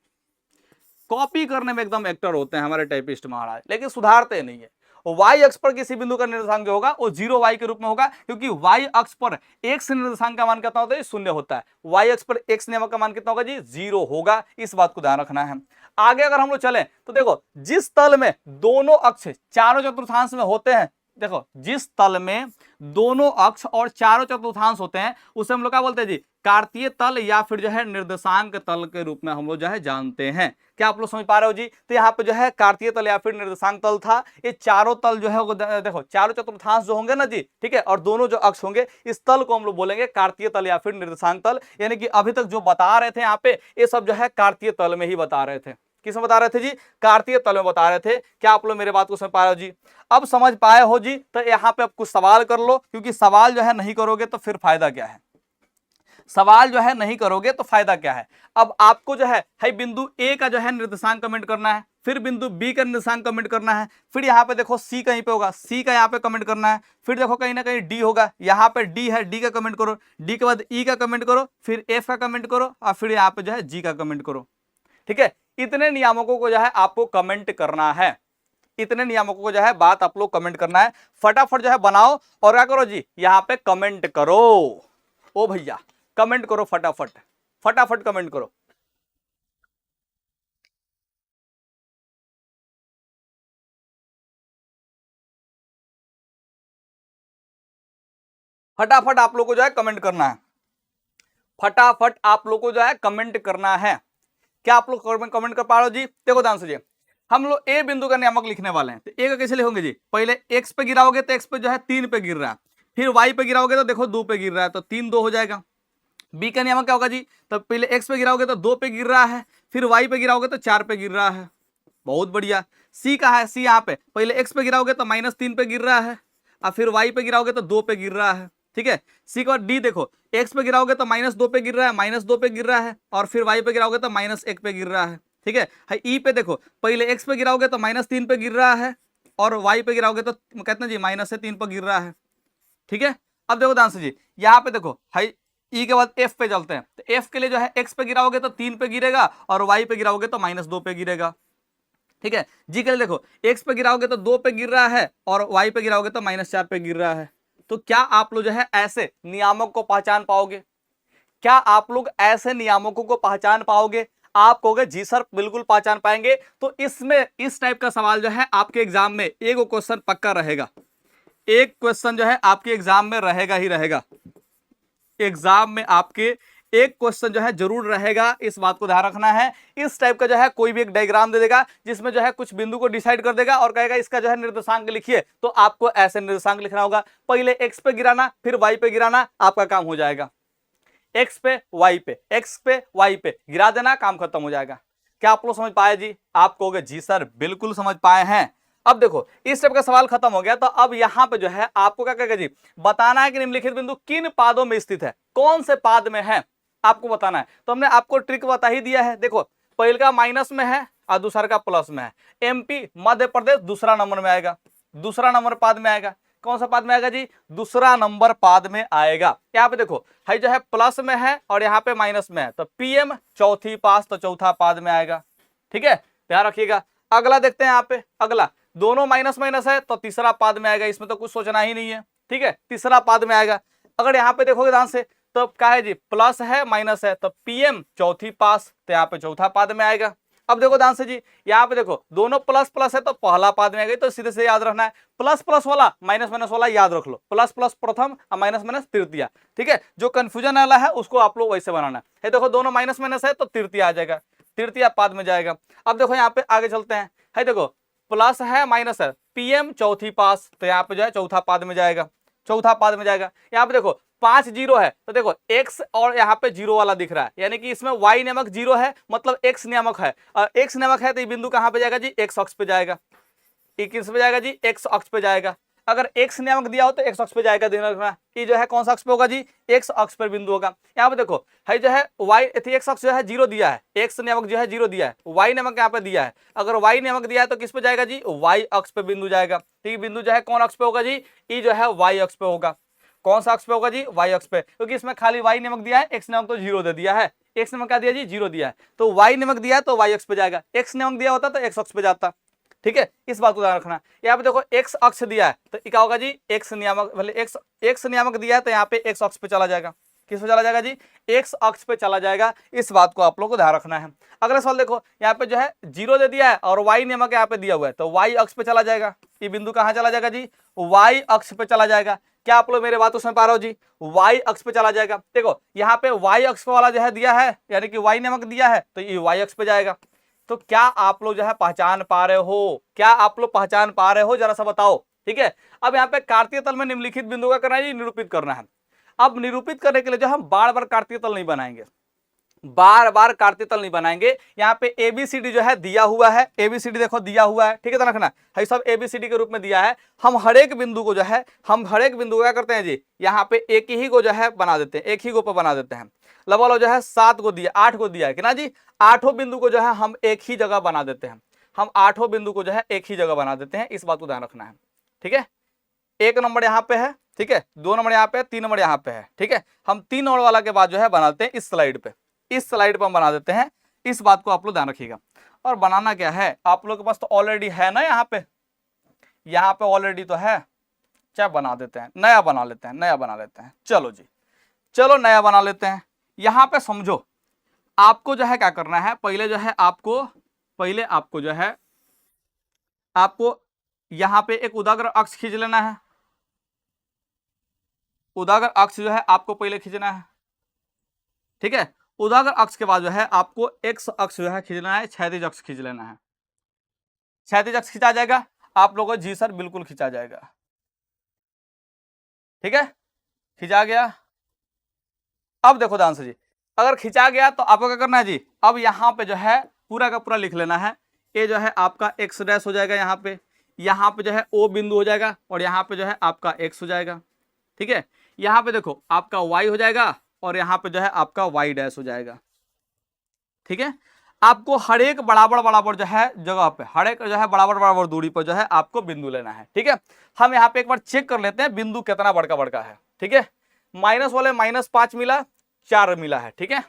कॉपी करने में एकदम एक्टर होते हैं हमारे टाइपिस्ट महाराज, लेकिन सुधारते नहीं है। वाई अक्ष पर किसी बिंदु का निर्देशांक जो होगा वो 0 वाई के रूप में होगा, क्योंकि वाई अक्ष पर एक्स निर्देशांक का मान कितना होता है, 0 होता है। वाई अक्ष पर एक्स नियामक का मान कितना होगा जी, 0 होगा। इस बात को ध्यान रखना है। आगे अगर हम लोग चलें तो देखो जिस तल में दोनों अक्ष चारों चतुर्थांश में होते हैं, देखो जिस तल में दोनों अक्ष और चारों चतुर्थांश होते हैं उसे हम लोग क्या बोलते हैं जी, कार्तीय तल या फिर जो है निर्देशांक तल के रूप में हम लोग जो है जानते हैं। क्या आप लोग समझ पा रहे हो जी? तो यहाँ पे जो है कार्तीय तल या फिर निर्देशांक तल था। ये चारों तल जो है वो देखो चारों चतुर्थांश जो होंगे ना जी, ठीक है, और दोनों जो अक्ष होंगे इस तल को हम लोग बोलेंगे कार्तीय तल या फिर निर्देशांक तल। यानी कि अभी तक जो बता रहे थे यहाँ पे ये सब जो है कार्तीय तल में ही बता रहे थे। किस में बता रहे थे जी? कार्तीय तल में बता रहे थे। क्या आप लोग मेरे बात को समझ पा रहे हो जी? अब समझ पाए हो जी? तो यहाँ पे अब कुछ सवाल कर लो, क्योंकि सवाल जो है नहीं करोगे तो फिर फायदा क्या है? सवाल जो है नहीं करोगे तो फायदा क्या है? अब आपको जो है बिंदु ए का जो है निर्देशांक कमेंट करना है, फिर बिंदु बी का निर्देशांक कमेंट करना है, फिर यहाँ पे देखो सी कहीं पे होगा, सी का यहाँ पे कमेंट करना है, फिर देखो कहीं ना कहीं डी होगा, यहाँ पे डी है, डी का कमेंट करो, डी के बाद ई का कमेंट करो, फिर एफ का कमेंट करो और फिर यहाँ पे जो है जी का कमेंट करो। ठीक है, इतने नियामकों को जो है आपको कमेंट करना है, इतने नियामकों को जो है बात आप लोग कमेंट करना है। फटाफट जो है बनाओ और क्या करो जी, यहाँ पे कमेंट करो। ओ भैया कमेंट करो, फटाफट फटाफट कमेंट करो। फटाफट आप लोग को जो है कमेंट करना है, फटाफट आप लोग को जो है कमेंट करना है। क्या आप लोग कमेंट कर पा रहे हो जी? देखो ध्यान से, हम लोग ए बिंदु का नियामक लिखने वाले हैं, तो ए का कैसे लिखोगे जी? पहले एक्स पे गिराओगे तो एक्स पे जो है 3 पे गिर रहा है, फिर वाई पे गिराओगे तो देखो 2 पे गिर रहा है, तो 3 2 हो जाएगा। बी का नियम क्या होगा जी? तो पहले एक्स पे गिराओगे तो 2 पे गिर रहा है, फिर वाई पे गिराओगे तो 4 पे गिर रहा है। बहुत बढ़िया। सी का है, सी यहाँ पे पहले एक्स पे गिराओगे तो -3 पे गिर रहा है और फिर वाई पे गिराओगे तो 2 पे गिर रहा है। ठीक है, सी का डी देखो, एक्स पे गिराओगे तो -2 पे गिर रहा है, -2 पे गिर रहा है, और फिर वाई पे गिराओगे तो -1 पे गिर रहा है। ठीक है, ई पे देखो, पहले एक्स पे गिराओगे तो -3 पे गिर रहा है और वाई पे गिराओगे तो कहते हैं जी -3 पे गिर रहा है। ठीक है, अब देखो ध्यान से जी, यहाँ पे देखो हाई ई के बाद एफ पे चलते हैं, तो एफ के लिए जो है एक्स पे गिराओगे तो 3 पे गिरेगा और वाई पे गिराओगे तो -2 पे गिरेगा। ठीक है, जी के लिए देखो, एक्स पे गिराओगे तो 2 पे गिर रहा है और वाई पे गिराओगे तो -4 पे गिर रहा है। तो क्या आप लोग जो है ऐसे नियामक को पहचान पाओगे? क्या आप लोग ऐसे नियामकों को पहचान पाओगे? आप कहोगे जी सर बिल्कुल पहचान पाएंगे। तो इसमें इस टाइप का सवाल जो है आपके एग्जाम में एक क्वेश्चन पक्का रहेगा, एक क्वेश्चन जो है आपके एग्जाम में रहेगा ही रहेगा, एग्जाम में आपके एक क्वेश्चन जो है जरूर रहेगा, इस बात को ध्यान रखना है। इस टाइप का जो है कोई भी एक डायग्राम दे देगा जिसमें जो है कुछ बिंदु को डिसाइड कर देगा और कहेगा इसका जो है निर्देशांक लिखिए, तो आपको ऐसे निर्देशांक लिखना होगा, पहले एक्स पे गिराना फिर वाई पे गिराना, आपका काम हो जाएगा। एक्स पे वाई पे, एक्स पे वाई पे गिरा देना, काम खत्म हो जाएगा। क्या आप लोग समझ पाए जी? आप कहोगे जी सर बिल्कुल समझ पाए हैं। अब देखो इस टाइप का सवाल खत्म हो गया, तो अब यहां पे जो है आपको क्या कहेगा जी, बताना है कि निम्नलिखित बिंदु किन पादों में स्थित है, कौन से पाद में है, आपको बताना है। तो हमने आपको ट्रिक बता ही दिया है, देखो पहले का माइनस में है और दूसरा का प्लस में है। एमपी मध्य प्रदेश दूसरा नंबर में आएगा, दूसरा नंबर पाद में आएगा। कौन सा पाद में आएगा जी? दूसरा नंबर पाद में आएगा। यहाँ पे देखो है जो है प्लस में है और यहाँ पे माइनस में है, तो पीएम चौथी पास, तो चौथा पाद में आएगा। ठीक है, ध्यान रखिएगा। अगला देखते हैं, यहाँ पे अगला दोनों माइनस माइनस है तो तीसरा पाद में आएगा, इसमें तो कुछ सोचना ही नहीं है। ठीक है, तीसरा पाद में आएगा। अगर यहाँ पे देखोगे ध्यान से तो क्या है जी, प्लस है माइनस है, तो पीएम चौथी पास, तो यहाँ पे चौथा पाद में आएगा। अब देखो ध्यान से जी, यहाँ पे देखो दोनों प्लस प्लस है तो पहला पाद में आ गई, तो सीधे से याद रखना है प्लस प्लस वाला माइनस माइनस वाला याद रख लो, प्लस प्लस प्रथम और माइनस माइनस तृतीया। ठीक है, जो कंफ्यूजन वाला है उसको आप लोग वैसे बनाना है। देखो दोनों माइनस माइनस है तो तृतीया आ जाएगा, तृतीया पाद में जाएगा। अब देखो यहाँ पे आगे चलते हैं, है देखो प्लस है माइनस है, पीएम चौथी पास, तो यहाँ पे जो है चौथा पाद में जाएगा, चौथा पाद में जाएगा। यहाँ पे देखो 5 जीरो है, तो देखो x और यहाँ पे जीरो वाला दिख रहा है, यानी कि इसमें y नियामक जीरो है, मतलब x नियामक है, और x नियामक है तो ये बिंदु कहाँ पे जाएगा जी? x अक्ष पे जाएगा। ये किस पे जाएगा जी? x अक्ष पे जाएगा। अगर x नियामक दिया हो तो x अक्ष पे जाएगा, ध्यान रखना। ये जो है कौन सा अक्ष पे होगा जी? x अक्ष पर बिंदु होगा। यहाँ पे देखो है जो है y x अक्ष जो है जीरो दिया है, x नियामक जो है जीरो दिया है, y नियामक यहाँ पे दिया है। अगर y नियामक दिया है तो किस पे जाएगा जी? y अक्ष पे बिंदु जाएगा। ठीक, बिंदु जो है कौन अक्ष पे होगा जी? ये जो है y अक्ष पे होगा। कौन सा अक्ष पे होगा जी? y अक्ष पे, क्योंकि इसमें खाली y नमक दिया है, x नमक तो जीरो दे दिया है। x नमक क्या दिया जी? जीरो दिया है, तो y नमक दिया है तो y अक्ष पे जाएगा, x नमक दिया होता तो x अक्ष पे जाता। ठीक है, इस बात को ध्यान रखना। यहाँ पे देखो x अक्ष दिया है तो क्या होगा जी? x नियामक, मतलब x नियामक दिया है तो यहाँ पे x अक्ष पे चला जाएगा। किस पे चला जाएगा जी, एक्स अक्ष पे चला जाएगा। इस बात को आप लोगों को ध्यान रखना है। अगला सवाल देखो, यहाँ पे जो है 0 दे दिया है और वाई नियमक यहाँ पे दिया हुआ है, तो वाई अक्ष पे चला जाएगा। ये बिंदु कहाँ चला जाएगा जी, वाई अक्ष पे चला जाएगा। क्या आप लोग मेरे बात सुन पा रहे हो जी, वाई अक्ष पे चला जाएगा। देखो यहाँ पे वाई अक्ष वाला जो है दिया है, यानी कि वाई नियमक दिया है, तो ये वाई अक्ष पे जाएगा। तो क्या आप लोग जो है पहचान पा रहे हो, क्या आप लोग पहचान पा रहे हो, जरा सा बताओ। ठीक है, अब यहाँ पे कार्तीय तल में निम्नलिखित बिंदु का करना है जी, निरूपित करना है। अब निरूपित करने के लिए जो हम बार बार कार्तीय तल नहीं बनाएंगे, बार बार कार्तीय तल नहीं बनाएंगे। यहाँ पे एबीसीडी जो है दिया हुआ है, एबीसीडी देखो दिया हुआ है, ठीक है, तो रखना है सब एबीसीडी के रूप में दिया है। हम हर एक बिंदु को जो है, हम हर एक बिंदु को क्या करते हैं जी, यहाँ पे एक ही को जो है बना देते हैं, एक ही को बना देते हैं। लगभग जो है 7 को दिया, 8 को दिया है कि ना जी, 8 बिंदु को जो है हम एक ही जगह बना देते हैं, हम 8 बिंदु को जो है एक ही जगह बना देते हैं। इस बात को ध्यान रखना है। ठीक है, 1 नंबर यहाँ पे है, ठीक है, 2 नंबर यहाँ पे है, 3 नंबर यहाँ पे है। ठीक है, हम 3 नंबर वाला के बाद जो है बनाते हैं इस स्लाइड पे, इस स्लाइड पर हम बना देते हैं। इस बात को आप लोग ध्यान रखिएगा। और बनाना क्या है, आप लोग के पास तो ऑलरेडी है ना, यहाँ पे ऑलरेडी तो है, क्या बना देते हैं, नया बना लेते हैं, नया बना लेते हैं। चलो जी, चलो नया बना लेते हैं। यहाँ पे समझो, आपको जो है क्या करना है, पहले जो है आपको जो है आपको यहाँ पे एक उदाग्र अक्ष खींच लेना है। उदाग्र अक्ष जो है आपको पहले खींचना है। ठीक है, उदाग्र अक्ष के बाद जो है आपको एक्स अक्ष जो है खींचना है, क्षैतिज अक्ष खींच लेना है। क्षैतिज अक्ष खींचा जाएगा, आप लोगों को जी सर बिल्कुल खींचा जाएगा। ठीक है, खींचा गया। अब देखो ध्यान से जी, अगर खींचा गया तो आपको क्या करना है जी, अब यहाँ पे जो है पूरा का पूरा लिख लेना है। ये जो है आपका एक्स डैश हो जाएगा, यहाँ पे जो है ओ बिंदु हो जाएगा, और यहाँ पे जो है आपका एक्स हो जाएगा। ठीक है, यहाँ पे देखो आपका वाई हो जाएगा, और यहाँ पे जो है आपका वाई डैश हो जाएगा। ठीक है, आपको हर एक बराबर जो है जगह पे, हर एक जो है बराबर दूरी पर जो है आपको बिंदु लेना है। ठीक है, हम यहाँ पे एक बार चेक कर लेते हैं बिंदु कितना बड़का है। ठीक है, माइनस वाले -5 मिला, 4 मिला है। ठीक है,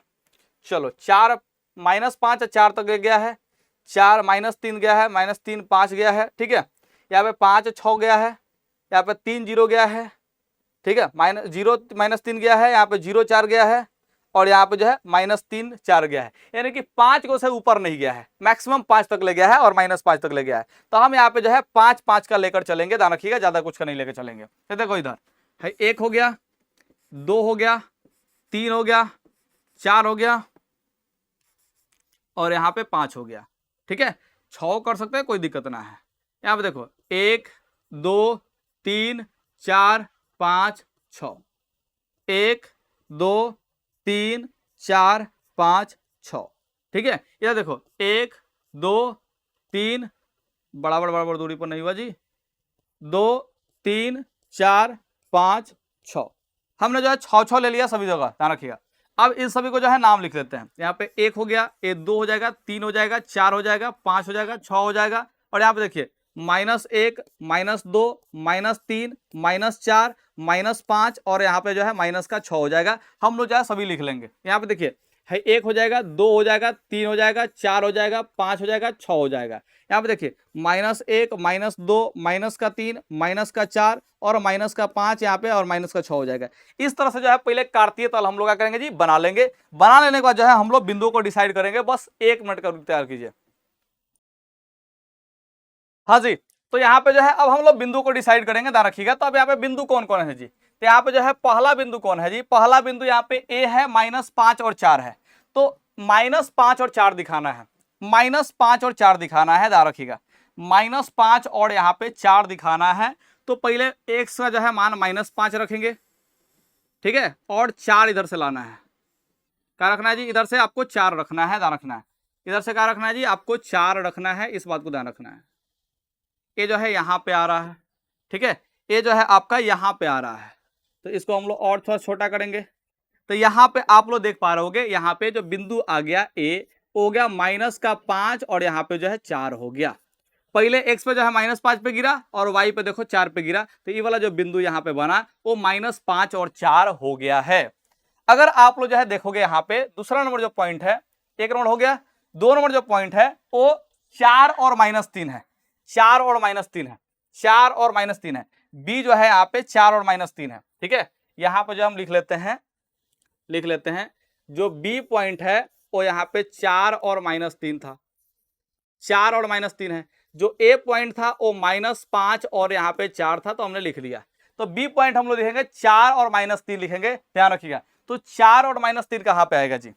चलो 4 -5 4 तक गया है, 4 -3 गया है, -3 5 गया है। ठीक है, यहाँ पे 5 6 गया है, यहाँ पे 3 0 गया है। ठीक है, -3 गया है, यहाँ पे 0 4 गया है, और यहाँ पे जो है -3 4 गया है, यानी कि 5 को से ऊपर नहीं गया है, मैक्सिमम 5 तक ले गया है और -5 तक ले गया है। तो हम यहाँ पे जो है 5 5 का लेकर चलेंगे, ध्यान रखिएगा, ज्यादा कुछ का नहीं लेकर चलेंगे। तो देखो इधर है 1 हो गया, 2 हो गया, 3 हो गया, 4 हो गया, और यहाँ पे 5 हो गया। ठीक है, 6 कर सकते हैं, कोई दिक्कत ना है। यहाँ पे देखो 1 2 3 4 5 6, 1 2 3 4 5 6। ठीक है, इधर देखो 1 2 3, बराबर दूरी पर नहीं हुआ जी, 2 3 4 5 6, हमने जो है 6 ले लिया सभी जगह, ध्यान रखिएगा। अब इन सभी को जो है नाम लिख लेते हैं। यहाँ पे 1 हो गया, 2 हो जाएगा, 3 हो जाएगा, 4 हो जाएगा, 5 हो जाएगा, 6 हो जाएगा, और यहाँ पे देखिए -1 -2 -3 -4 -5, और यहाँ पे जो है माइनस का 6 हो जाएगा। हम लोग जो है सभी लिख लेंगे। यहाँ पे देखिए है 1 हो जाएगा, 2 हो जाएगा, 3 हो जाएगा, 4 हो जाएगा, 5 हो जाएगा, 6 हो जाएगा। यहाँ पे देखिए -1 -2 -3 -4 और -5 यहाँ पे, और -6 हो जाएगा। इस तरह से जो है पहले कार्तीय तल हम लोग क्या करेंगे जी, बना लेंगे। बना लेने के बाद जो है हम लोग बिंदुओं को डिसाइड करेंगे। बस 1 मिनट का तैयार कीजिए। हाँ जी, तो यहाँ पे जो है अब हम लोग बिंदु को डिसाइड करेंगे, ध्यान रखिएगा। तो अब यहाँ पे बिंदु कौन कौन है जी, तो यहाँ पे जो है पहला बिंदु कौन है जी, पहला बिंदु यहाँ पे ए है, -5 और 4 है। तो -5 और 4 दिखाना है, -5 और 4 दिखाना है, ध्यान रखिएगा, -5 और यहाँ पे 4 दिखाना है। तो पहले एक्स का जो है मान -5 रखेंगे, ठीक है, और 4 इधर से लाना है। क्या रखना है जी, इधर से आपको 4 रखना है, ध्यान रखना है। इधर से क्या रखना है जी, आपको 4 रखना है, इस बात को ध्यान रखना है। ये जो है यहाँ पे आ रहा है, ठीक है, ये जो है आपका यहाँ पे आ रहा है, तो इसको हम लोग और थोड़ा छोटा करेंगे। तो यहाँ पे आप लोग देख पा रहे होगे, यहाँ पे जो बिंदु आ गया ए हो गया -5, और यहाँ पे जो है 4 हो गया। पहले x पे जो है -5 पे गिरा, और y पे देखो 4 पे गिरा, तो ये वाला जो बिंदु यहाँ पे बना वो -5 और 4 हो गया है। अगर आप लोग जो है देखोगे यहाँ पे दूसरा नंबर जो पॉइंट है, 1 नंबर हो गया, 2 नंबर जो पॉइंट है वो 4 और -3 है, 4 और -3 है, 4 और -3 है। बी जो है यहाँ पे 4 और -3 है। ठीक है, यहाँ पे जो हम लिख लेते हैं लिख लेते हैं, जो बी पॉइंट है वो यहाँ पे 4 और -3 था, 4 और -3 है। जो ए पॉइंट था वो -5 और यहाँ पे 4 था, तो हमने लिख लिया। तो बी पॉइंट हम लोग लिखेंगे 4 और -3 लिखेंगे, ध्यान रखिएगा। तो 4 और -3 कहाँ पे आएगा जी?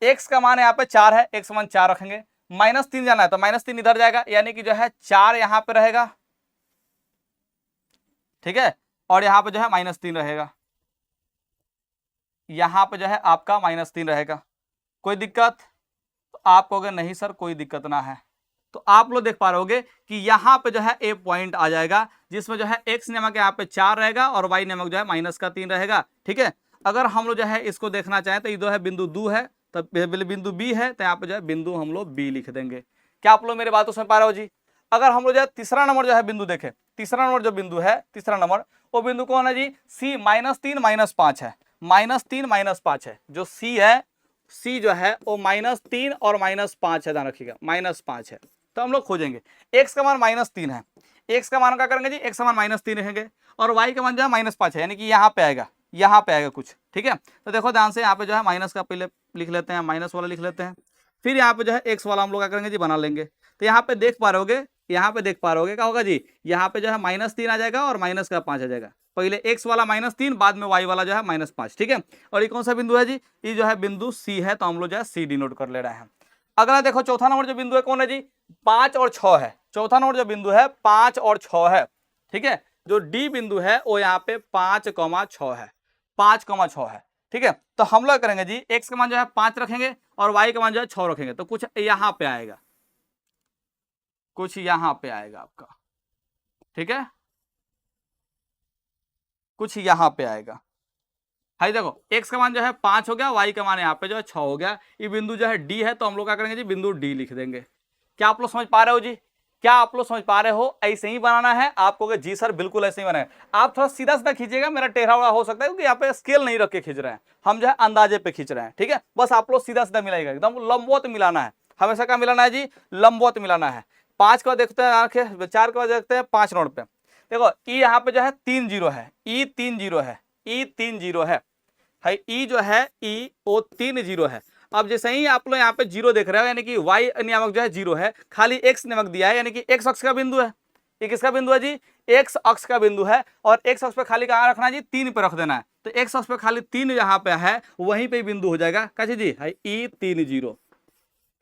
एक्स का मान यहाँ पे 4 है, एक्स मान 4 रखेंगे, -3 जाना है तो -3 इधर जाएगा, यानी कि जो है 4 यहाँ पे रहेगा, ठीक है, और यहाँ पे जो है -3 रहेगा, यहाँ पे जो है आपका -3 रहेगा। कोई दिक्कत? तो आप कहोगे नहीं सर कोई दिक्कत ना है। तो आप लोग देख पा रहे होगे कि यहाँ पे जो है ए पॉइंट आ जाएगा, जिसमें जो है एक्स नमक यहाँ पे 4 रहेगा और वाई नमक जो है -3 रहेगा, ठीक है। अगर हम लोग जो है इसको देखना चाहें तो ये जो है बिंदु दू है, तो बिंदु बी है, तो यहाँ पे जो है बिंदु हम लोग बी लिख देंगे। क्या आप लोग मेरे बातों सुन पा रहे हो जी? अगर हम लोग जो है तीसरा नंबर जो है बिंदु देखें, तीसरा नंबर जो बिंदु है, तीसरा नंबर वो बिंदु कौन है जी? सी, -3 -5 है, -3 -5 है। जो सी है, सी जो है वो -3 और -5 है, ध्यान रखिएगा, -5 है। तो हम लोग खोजेंगे, एक्स का मान -3 है, एक्स का मान क्या करेंगे जी? एक्स का मान -3 रखेंगे, और वाई का मान जो है -5 है, यानी कि यहाँ पे आएगा, यहाँ पे आएगा कुछ, ठीक है। तो देखो ध्यान से, यहाँ पे जो है माइनस का पहले लिख लेते हैं, माइनस वाला लिख लेते हैं, फिर यहाँ पे जो है एक्स वाला हम लोग क्या करेंगे जी? बना लेंगे। तो यहाँ पे देख पा रहे होगे, यहाँ पे देख पा रहे होगे क्या होगा जी? यहाँ पे जो है -3 आ जाएगा और माइनस का 5 आ जाएगा। पहले एक्स वाला -3, बाद में वाई वाला जो है -5, ठीक है। और ये कौन सा बिंदु है जी? ये जो है बिंदु सी है, तो हम लोग जो है सी डिनोट कर ले रहे हैं। अगला देखो, चौथा नंबर जो बिंदु है कौन है जी? 5 और 6 है। चौथा नंबर जो बिंदु है 5 और 6 है, ठीक है। जो डी बिंदु है वो यहाँ पे 5,6 है, 5,6 है, ठीक है। तो हम लोग करेंगे जी, एक्स का मान जो है 5 रखेंगे और वाई का मान जो है 6 रखेंगे, तो कुछ यहाँ पे आएगा, कुछ यहाँ पे आएगा आपका, ठीक है, कुछ यहाँ पे आएगा। हाई देखो, एक्स का मान जो है 5 हो गया, वाई का मान यहाँ पे जो है 6 हो गया, ये बिंदु जो है डी है, तो हम लोग क्या करेंगे जी? बिंदु डी लिख देंगे। क्या आप लोग समझ पा रहे हो जी? क्या आप लोग समझ पा रहे हो? ऐसे ही बनाना है आपको? जी सर बिल्कुल ऐसे ही बनाएगा। आप थोड़ा सीधा सीधा खींचेगा, मेरा टेढ़ा हुआ हो सकता है क्योंकि यहाँ पे स्केल नहीं रख के खींच रहे हैं, हम जो है अंदाजे पे खींच रहे हैं, ठीक है। बस आप लोग सीधा सीधा मिलाएगा, एकदम लंबवत मिलाना है, हमेशा क्या मिलाना है जी? लंबवत मिलाना है। 5 के बाद देखते हैं आंखें, 4 के बाद देखते हैं 5 नोट पे। देखो ई यहाँ पे जो है 3 जीरो है, ई 3 जीरो है, ई 3 जीरो है, ई जो है ई वो 3 जीरो है। अब जैसे ही आप लोग यहाँ पे जीरो देख रहे हो, यानी कि वाई नियामक जो है जीरो है, खाली एक्स नियामक दिया है, यानी कि एक्स अक्ष का बिंदु है। ये किसका बिंदु है जी? एक्स अक्ष का बिंदु है, और एक्स अक्ष पे खाली कहाँ रखना है जी? 3 पे रख देना है। तो एक्स अक्ष पे खाली 3 यहाँ पे है, वहीं पे बिंदु हो जाएगा। कैसे जी? है ई 3 जीरो,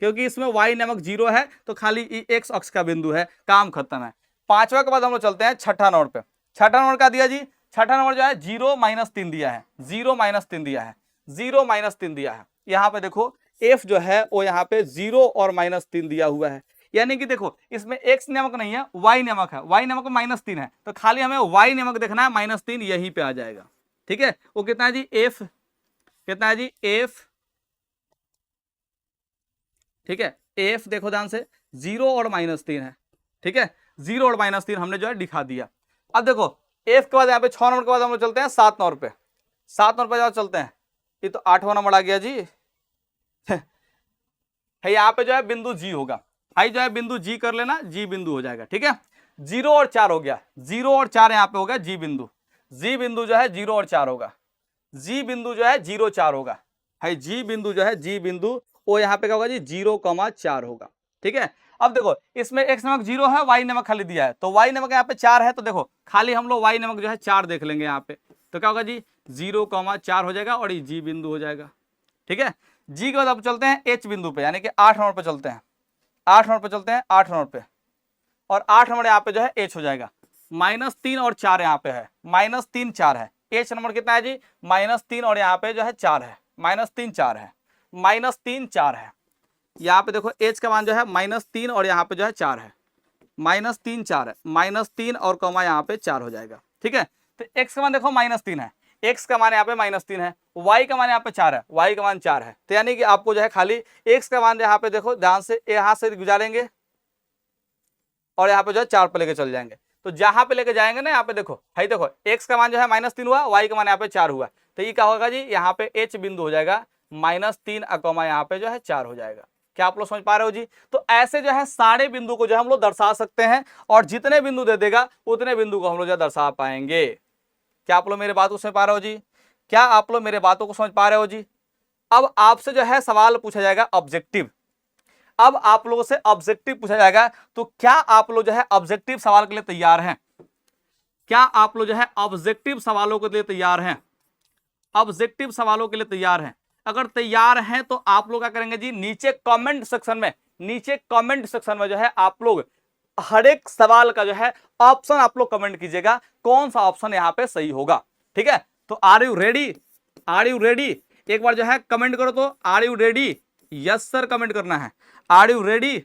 क्योंकि इसमें वाई नामक जीरो है, तो खाली ई एक्स अक्ष का बिंदु है, काम खत्म है। 5वां के बाद हम लोग चलते हैं छठा नंबर पे। छठा नंबर क्या दिया जी? छठा नंबर जो है 0 -3 दिया है, 0 -3 दिया है, 0 -3 दिया है। यहाँ पे देखो एफ जो है वो यहाँ पे 0 और -3 दिया हुआ है, यानी कि देखो इसमें एक्स नामक नहीं है, वाई नामक है, वाई नामक -3 है, तो खाली हमें वाई नामक देखना है, -3 यहीं पे आ जाएगा, ठीक है। वो कितना है जी? एफ कितना है जी? एफ, ठीक है, एफ देखो ध्यान से 0 और -3 है, ठीक है, 0 और -3 हमने जो है दिखा दिया। अब देखो एफ के बाद यहाँ पे 6 नंबर के बाद हम लोग चलते हैं 7 नंबर पे। 7 नंबर पे जाओ चलते हैं, ये तो 8वां नंबर आ गया जी है, यहाँ पे जो है बिंदु जी होगा, हाई जो है बिंदु जी कर लेना, जी बिंदु हो जाएगा, ठीक है। 0 और 4 हो गया, 0 और 4 यहाँ पे हो गया जी बिंदु, जी बिंदु जो है 0 और 4 होगा, जी बिंदु जो है 0 4 होगा, है जी बिंदु जो है जी बिंदु वो यहाँ पे क्या होगा जी? 0,4 होगा, ठीक है। अब देखो इसमें एक्स नमक 0 है, वाई नमक खाली दिया है, तो वाई नमक यहाँ पे 4 है, तो देखो खाली हम लोग वाई नमक जो है 4 देख लेंगे यहाँ पे, तो क्या होगा जी? 0,4 हो जाएगा और ये जी बिंदु हो जाएगा, ठीक है। जी के बाद अब चलते हैं एच बिंदु पे, यानी कि 8 नंबर पे चलते हैं, 8 नंबर पे चलते हैं, 8 नंबर पे, और 8 नंबर यहाँ पे जो है एच हो जाएगा। -3 और 4 यहाँ पे है, -3 4 है, एच नंबर कितना है जी? -3 और यहाँ पे जो है 4 है, -3 4 है, -3 4 है। यहाँ पे देखो एच का मान जो है -3 और यहाँ पे जो है 4 है, -3 4 है, -3 और कॉमा यहाँ पे 4 हो जाएगा, ठीक है। तो एक्स का मान देखो -3 है, एक्स का मान यहाँ पे -3 है, वाई का मान यहाँ पे 4 है, वाई का मान 4 है, तो यानी कि आपको जो है खाली एक्स का मान यहाँ पे देखो ध्यान से, यहाँ से गुजारेंगे और यहाँ पे जो है 4 पे लेके चल जाएंगे, तो जहां पे लेके जाएंगे ना, यहाँ पे देखो है, देखो एक्स का मान जो है -3 हुआ, वाई का मान यहाँ पे 4 हुआ, तो ये क्या होगा जी? यहाँ पे एच बिंदु हो जाएगा, -3 अकोमा यहाँ पे जो है 4 हो जाएगा। क्या आप लोग समझ पा रहे हो जी? तो ऐसे जो है सारे बिंदु को जो है हम लोग दर्शा सकते हैं, और जितने बिंदु दे देगा उतने बिंदु को हम लोग जो दर्शा पाएंगे। क्या आप लोग मेरे बात को समझ पा रहे हो जी? क्या आप लोग मेरे बातों को समझ पा रहे हो जी? अब आपसे जो है सवाल पूछा जाएगा ऑब्जेक्टिव। अब आप लोगों से ऑब्जेक्टिव पूछा जाएगा, तो क्या आप लोग जो है ऑब्जेक्टिव सवाल के लिए तैयार हैं? क्या आप लोग जो है ऑब्जेक्टिव सवालों के लिए तैयार हैं? ऑब्जेक्टिव सवालों के लिए तैयार हैं? अगर तैयार हैं तो आप लोग क्या करेंगे जी, नीचे कमेंट सेक्शन में, नीचे कमेंट सेक्शन में जो है आप लोग हर एक सवाल का जो है ऑप्शन आप लोग कमेंट कीजिएगा, कौन सा ऑप्शन यहां पे सही होगा। ठीक है, तो are you ready? Are you ready? एक बार जो है कमेंट करो तो, are you ready? Yes sir comment करना है। Are you ready?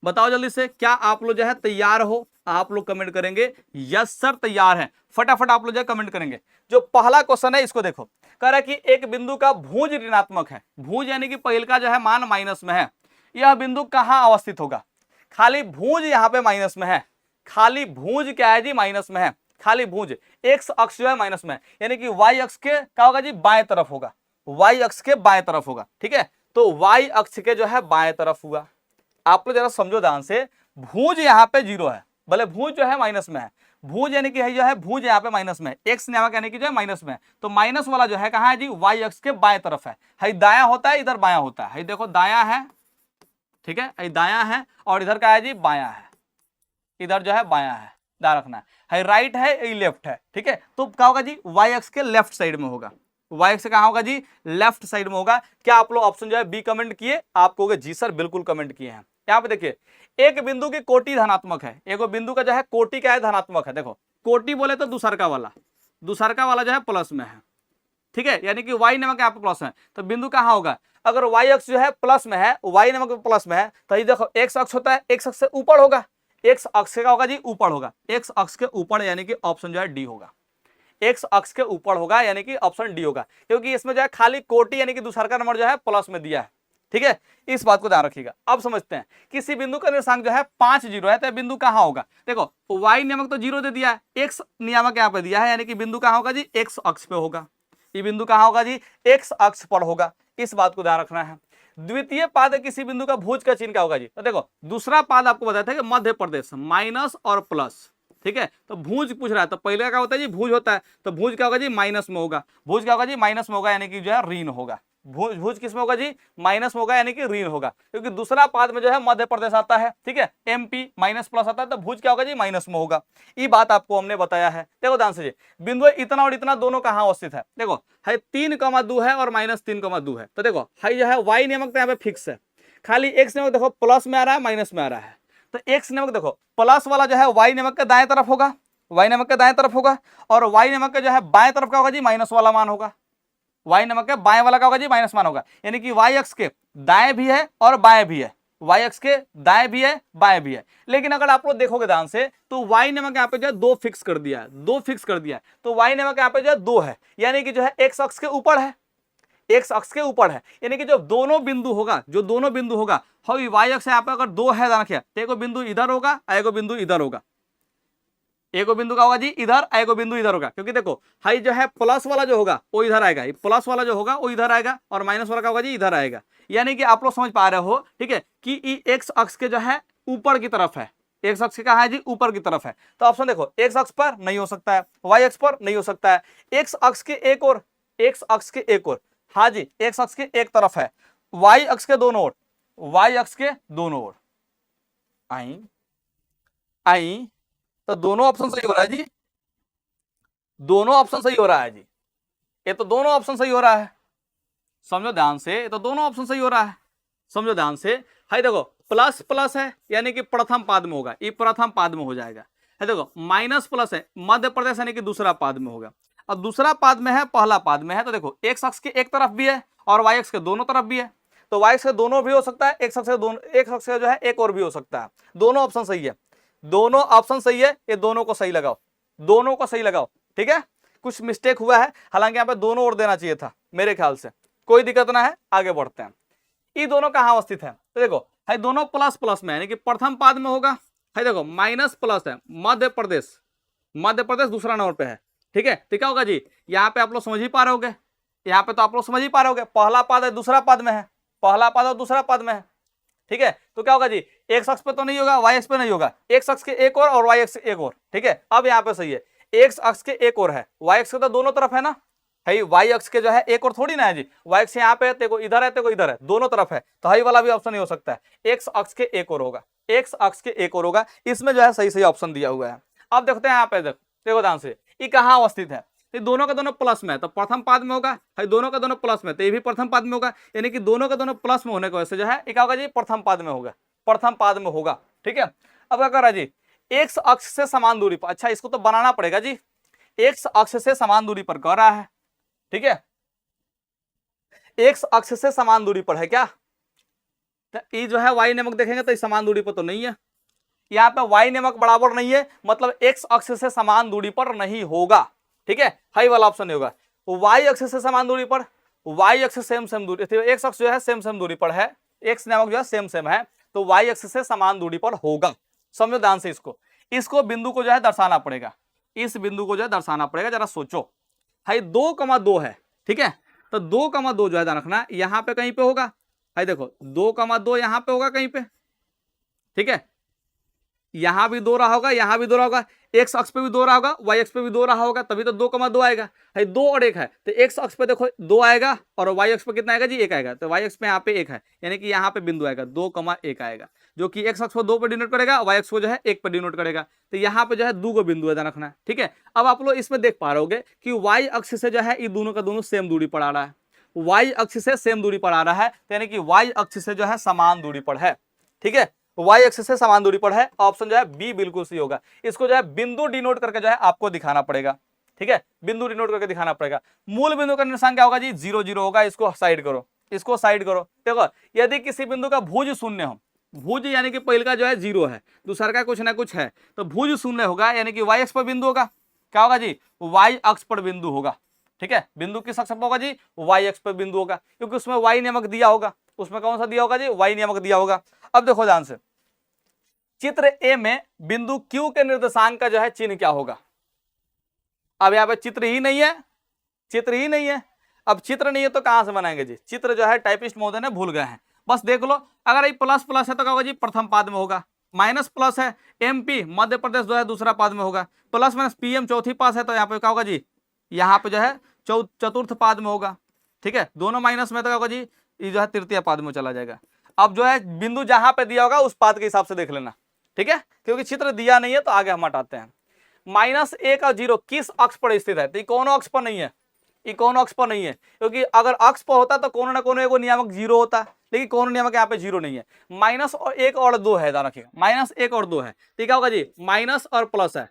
बताओ जल्दी से, क्या आप लोग जो है तैयार हो? आप लोग कमेंट करेंगे यस सर तैयार हैं। फटाफट आप लोग जो है कमेंट करेंगे। जो पहला क्वेश्चन है इसको देखो, कह रहा है कि एक बिंदु का भुज ऋणात्मक है, भुज यानी कि पहिल का जो है मान माइनस में है, यह बिंदु कहां अवस्थित होगा? खाली भुज यहां पे माइनस में है, खाली भुज क्या है जी, माइनस में है, खाली भुज। एक्स अक्ष जो है माइनस में है, यानी कि वाई अक्ष के क्या होगा जी, बाएं तरफ होगा, वाई अक्ष के बाएं तरफ होगा। ठीक है, तो वाई अक्ष के जो है बाएं तरफ हुआ। आप लोग जरा समझो ध्यान से, भुज यहाँ पे 0 है, भले भुज जो है माइनस में है, भुज यानी कि जो है भुज यहाँ पे माइनस में है, एक्स नामक यानी कि जो है माइनस में है, तो माइनस वाला जो है कहाँ है जी, वाई अक्ष के बाएं तरफ है दाया होता है, इधर बायां होता है, देखो दाया है, ठीक है, दाया है, और इधर क्या है जी, बायां है, इधर जो है बायां है, ध्यान रखना है राइट है, ये लेफ्ट है। ठीक है, तो क्या होगा जी, वाई अक्ष के लेफ्ट साइड में होगा, वाई अक्ष कहां होगा जी, लेफ्ट साइड में होगा। क्या आप लोग ऑप्शन जो है बी कमेंट किए? आप कहोगे जी सर बिल्कुल कमेंट किए हैं। यहाँ पे देखिए, एक बिंदु की कोटि धनात्मक है, एक बिंदु का जो है कोटि क्या है, धनात्मक है। देखो कोटि बोले तो दूसरका वाला, दूसरका वाला जो है प्लस में है, ठीक है, यानी कि वाई नमक यहाँ पे प्लस में, तो बिंदु कहाँ होगा? अगर वाई अक्ष जो है प्लस में है, वाई नमक प्लस में है, तो ये देखो एक्स अक्ष होता है, एक्स अक्ष से ऊपर होगा, एक्स अक्ष का होगा जी ऊपर होगा, एक्स अक्ष के ऊपर, यानी कि ऑप्शन जो है डी होगा, एक्स अक्ष के ऊपर होगा, यानी कि ऑप्शन डी होगा, क्योंकि इसमें जो है खाली कोटि यानी कि दूसरा नंबर जो है प्लस में दिया है। ठीक है, इस बात को ध्यान रखिएगा। अब समझते हैं, किसी बिंदु का निर्देशांक जो है 5 0 है, तो बिंदु कहां होगा? देखो y नियामक तो 0 दे दिया है, x नियामक यहाँ पे दिया है, यानी कि बिंदु कहां होगा जी, x अक्ष पे होगा, ये बिंदु कहां होगा जी, x अक्ष पर होगा, इस बात को ध्यान रखना है। द्वितीय पाद किसी बिंदु का भुज का चिन्ह क्या होगा जी? तो देखो दूसरा पाद आपको बताया था कि मध्य प्रदेश, माइनस और प्लस। ठीक है, तो भुज पूछ रहा है, तो पहले क्या होता है जी, भुज होता है, तो भुज क्या होगा जी, माइनस में होगा, भुज क्या होगा जी, माइनस में होगा, यानी कि जो है ऋण होगा, भुज भुज किस में होगा जी, माइनस में होगा, यानी कि ऋण होगा, क्योंकि दूसरा पाद में जो है मध्य प्रदेश आता है। ठीक है, एमपी माइनस प्लस आता है, तो भुज क्या होगा जी, माइनस में होगा। ये बात आपको हमने बताया है। देखो ध्यान से जी, बिंदु इतना और इतना दोनों कहाँ अवस्थित है? देखो है 3,2 है और -3,2 है, तो देखो है जो है वाई नियमक तो यहाँ पे फिक्स है, खाली एक्स नियमक देखो प्लस में आ रहा है, माइनस में आ रहा है, तो एक्स नियमक देखो प्लस वाला जो है वाई नियमक के दाएं तरफ होगा, वाई नियमक के दाएं तरफ होगा, और वाई नियमक के जो है बाएं तरफ का होगा जी, माइनस वाला मान होगा, वाई नमक के बाएं वाला का होगा जी, माइनस मान होगा, यानी कि वाई अक्ष के दाएं भी है और बाएं भी है, वाई अक्ष के दाएं भी है बाएं भी है। लेकिन अगर आप लोग देखोगे ध्यान से, तो वाई नमक यहाँ पे जो है 2 फिक्स कर दिया है, 2 फिक्स कर दिया है, तो वाई नमक यहाँ पे जो है 2 है, यानी कि जो है एक्स अक्ष के ऊपर है, एक्स अक्ष के ऊपर है, यानी कि जो दोनों बिंदु होगा, जो दोनों बिंदु होगा, वाई अक्ष यहाँ पे अगर 2 है, ध्यान रखिए, तो एक बिंदु इधर होगा, एक बिंदु इधर होगा, एक बिंदु का होगा जी इधर, एक बिंदु इधर होगा, क्योंकि देखो हाई जो है प्लस वाला जो होगा वो इधर आएगा, प्लस वाला जो होगा वो इधर आएगा, और माइनस वाला का होगा जी इधर आएगा, यानी कि आप लोग समझ पा रहे हो। ठीक है, कि एक्स अक्ष के जो है ऊपर की तरफ है, एक्स अक्ष कहाँ है जी, ऊपर की तरफ है, तो ऑप्शन देखो एक्स अक्ष पर नहीं हो सकता है, वाई अक्ष पर नहीं हो सकता है, एक्स अक्ष के एक और, एक्स अक्ष के एक और, हाँ जी एक्स अक्ष के एक तरफ है, वाई अक्ष के दोनों ओर, वाई अक्ष के दोनों ओर, आई आई, तो दोनों ऑप्शन सही हो रहा है जी, दोनों ऑप्शन सही हो रहा है जी, ये तो दोनों ऑप्शन सही हो रहा है, समझो ध्यान से, ये तो दोनों ऑप्शन सही हो रहा है, समझो ध्यान से। है देखो प्लस प्लस है, यानी कि प्रथम पाद में होगा, ये प्रथम पाद में हो जाएगा। है देखो माइनस प्लस है, मध्य प्रदेश यानी कि दूसरा पाद में होगा, और दूसरा पाद में है, पहला पाद में है, तो देखो एक्स अक्ष के एक तरफ भी है और वाई अक्ष के दोनों तरफ भी है, तो वाई अक्ष के दोनों भी हो सकता है, एक्स अक्ष के दोनों, एक्स अक्ष जो है एक और भी हो सकता है, दोनों ऑप्शन सही है, दोनों ऑप्शन सही है, ये दोनों को सही लगाओ, दोनों को सही लगाओ। ठीक है, कुछ मिस्टेक हुआ है, हालांकि यहाँ पे दोनों ओर देना चाहिए था मेरे ख्याल से, कोई दिक्कत ना है, आगे बढ़ते हैं। ये दोनों कहाँ अवस्थित है? तो देखो है दोनों प्लस प्लस में, यानी कि प्रथम पाद में होगा, है देखो माइनस प्लस है, मध्य प्रदेश, मध्य प्रदेश दूसरा नंबर पे है। ठीक है, तो क्या होगा जी, यहाँ पे आप लोग समझ ही पा रहे होगे, यहाँ पे तो आप लोग समझ ही पा रहे होगे, पहला पाद है दूसरा पाद में है, पहला पाद और दूसरा पाद में है। ठीक है, तो क्या होगा जी, एक्स अक्ष पे तो नहीं होगा, वाई अक्ष पे नहीं होगा, एक्स अक्ष के एक और वाई अक्ष एक और। ठीक है, अब यहाँ पे सही है, एक्स अक्ष के एक और है, वाई अक्ष के तो दोनों तरफ है ना, है वाई अक्ष के जो है एक और थोड़ी ना है जी, वाई अक्ष यहाँ पे है, तेको इधर है, तेको इधर है, दोनों तरफ है, तो हाई वाला भी ऑप्शन नहीं हो सकता है। एक्स अक्ष के एक और होगा, एक्स अक्ष के एक और होगा, इसमें जो है सही सही ऑप्शन दिया हुआ है। अब देखते हैं यहाँ पे, देखो ध्यान से, ये कहाँ अवस्थित है, तो दोनों का दोनों प्लस में है, तो प्रथम पाद में होगा, है दोनों का दोनों प्लस में, तो ये भी प्रथम पाद में होगा, यानी कि दोनों का दोनों प्लस में होने की वजह से जो है क्या होगा जी, प्रथम पाद में होगा, प्रथम पाद में होगा। ठीक है, अब क्या कर रहा है जी, एक्स अक्ष से समान दूरी पर, अच्छा इसको तो बनाना पड़ेगा जी, एक्स अक्ष से समान दूरी पर कह रहा है। ठीक है, एक्स अक्ष से समान दूरी पर है क्या, तो ये जो है वाई नमक देखेंगे तो समान दूरी पर तो नहीं है, यहाँ पे वाई नमक बराबर नहीं है, मतलब एक्स अक्ष से समान दूरी पर नहीं होगा। ठीक है, हाई वाला ऑप्शन नहीं होगा। वाई अक्ष से समान दूरी पर, वाई अक्ष सेम सेम दूरी, एक्स अक्ष जो है सेम सेम दूरी पर है, एक्स नमक जो है सेम सेम है, तो वाई अक्ष से समान दूरी पर होगा। समझो ध्यान से, इसको बिंदु को जो है दर्शाना पड़ेगा, इस बिंदु को जो है दर्शाना पड़ेगा, जरा सोचो। हाई 2,2 है, ठीक है, तो 2,2 जो है ध्यान रखना, यहाँ पे कहीं पे होगा, हाई देखो 2,2 यहाँ पे होगा कहीं पे। ठीक है, यहां भी 2 रहा होगा, यहां भी 2 रहा होगा, एक्स अक्ष पे भी 2 रहा होगा, वाई अक्ष पे भी 2 रहा होगा, तभी तो 2,2 आएगा। है 2 और 1 है, तो एक्स अक्ष पे देखो 2 आएगा और वाई अक्ष पे कितना आएगा जी, 1 आएगा, तो वाई अक्ष पे यहाँ पे 1 है, यानी कि यहाँ पे बिंदु आएगा 2,1 आएगा, जो कि एक्स अक्ष को 2 पे डिनोट करेगा, वाई अक्ष को जो है 1 पे डिनोट करेगा, तो यहाँ पे जो है 2 को बिंदु है, ध्यान रखना है। ठीक है, अब आप लोग इसमें देख पा रहे कि वाई अक्ष से जो है ये दोनों का दोनों सेम दूरी पर आ रहा है, वाई अक्ष से सेम दूरी पर आ रहा है, यानी कि वाई अक्ष से जो है समान दूरी पर है। ठीक है, वाई अक्ष से समान दूरी पर है, ऑप्शन जो है बी बिल्कुल सही होगा। इसको जो है बिंदु डिनोट करके जो है आपको दिखाना पड़ेगा। ठीक है, बिंदु डिनोट करके दिखाना पड़ेगा। मूल बिंदु का निशान क्या होगा जी, 0 0 होगा, इसको साइड करो, इसको साइड करो। देखो यदि किसी बिंदु का भुज शून्य हो, भुज यानी कि पहले का जो है 0 है, दूसरा का कुछ ना कुछ है, तो भुज शून्य होगा, यानी कि वाई अक्ष पर बिंदु होगा, क्या होगा जी, वाई अक्ष पर बिंदु होगा। ठीक है, बिंदु किस अक्ष पर होगा जी, वाई अक्ष पर बिंदु होगा, क्योंकि उसमें वाई नियमक दिया होगा, उसमें कौन सा दिया होगा जी, वाई नियमक दिया होगा। अब देखो ध्यान से, चित्र ए में बिंदु Q के निर्देशांक का जो है चिन्ह क्या होगा। अब यहाँ पे चित्र ही नहीं है, चित्र ही नहीं है, अब चित्र नहीं है तो कहां से बनाएंगे जी, चित्र जो है टाइपिस्ट महोदय ने भूल गए हैं, बस देख लो। अगर ये प्लस प्लस है तो क्या होगा जी, प्रथम पाद में होगा, माइनस प्लस है, MP मध्य प्रदेश जो है दूसरा पाद में होगा, प्लस माइनस PM चौथी पास है, तो यहाँ पे क्या होगा जी, यहाँ पे जो है चतुर्थ पाद में होगा। ठीक है, दोनों माइनस में तो क्या होगा जी, ये जो है तृतीय पाद में चला जाएगा। अब जो है बिंदु जहां पे दिया होगा उस पाद के हिसाब से देख लेना। ठीक है, क्योंकि चित्र दिया नहीं है तो आगे हम हटाते हैं। -1 और 0 किस अक्ष पर स्थित है, तो कोनो अक्ष पर नहीं है, ये कोनो अक्ष पर नहीं है, क्योंकि अगर अक्ष पर होता तो कोनो ना कोनो एगो नियामक 0 होता, लेकिन कोनो नियामक यहाँ पे 0 नहीं है। -1 और 2 है, ध्यान रखिएगा, -1 और 2 है, तो क्या होगा जी, माइनस और प्लस है,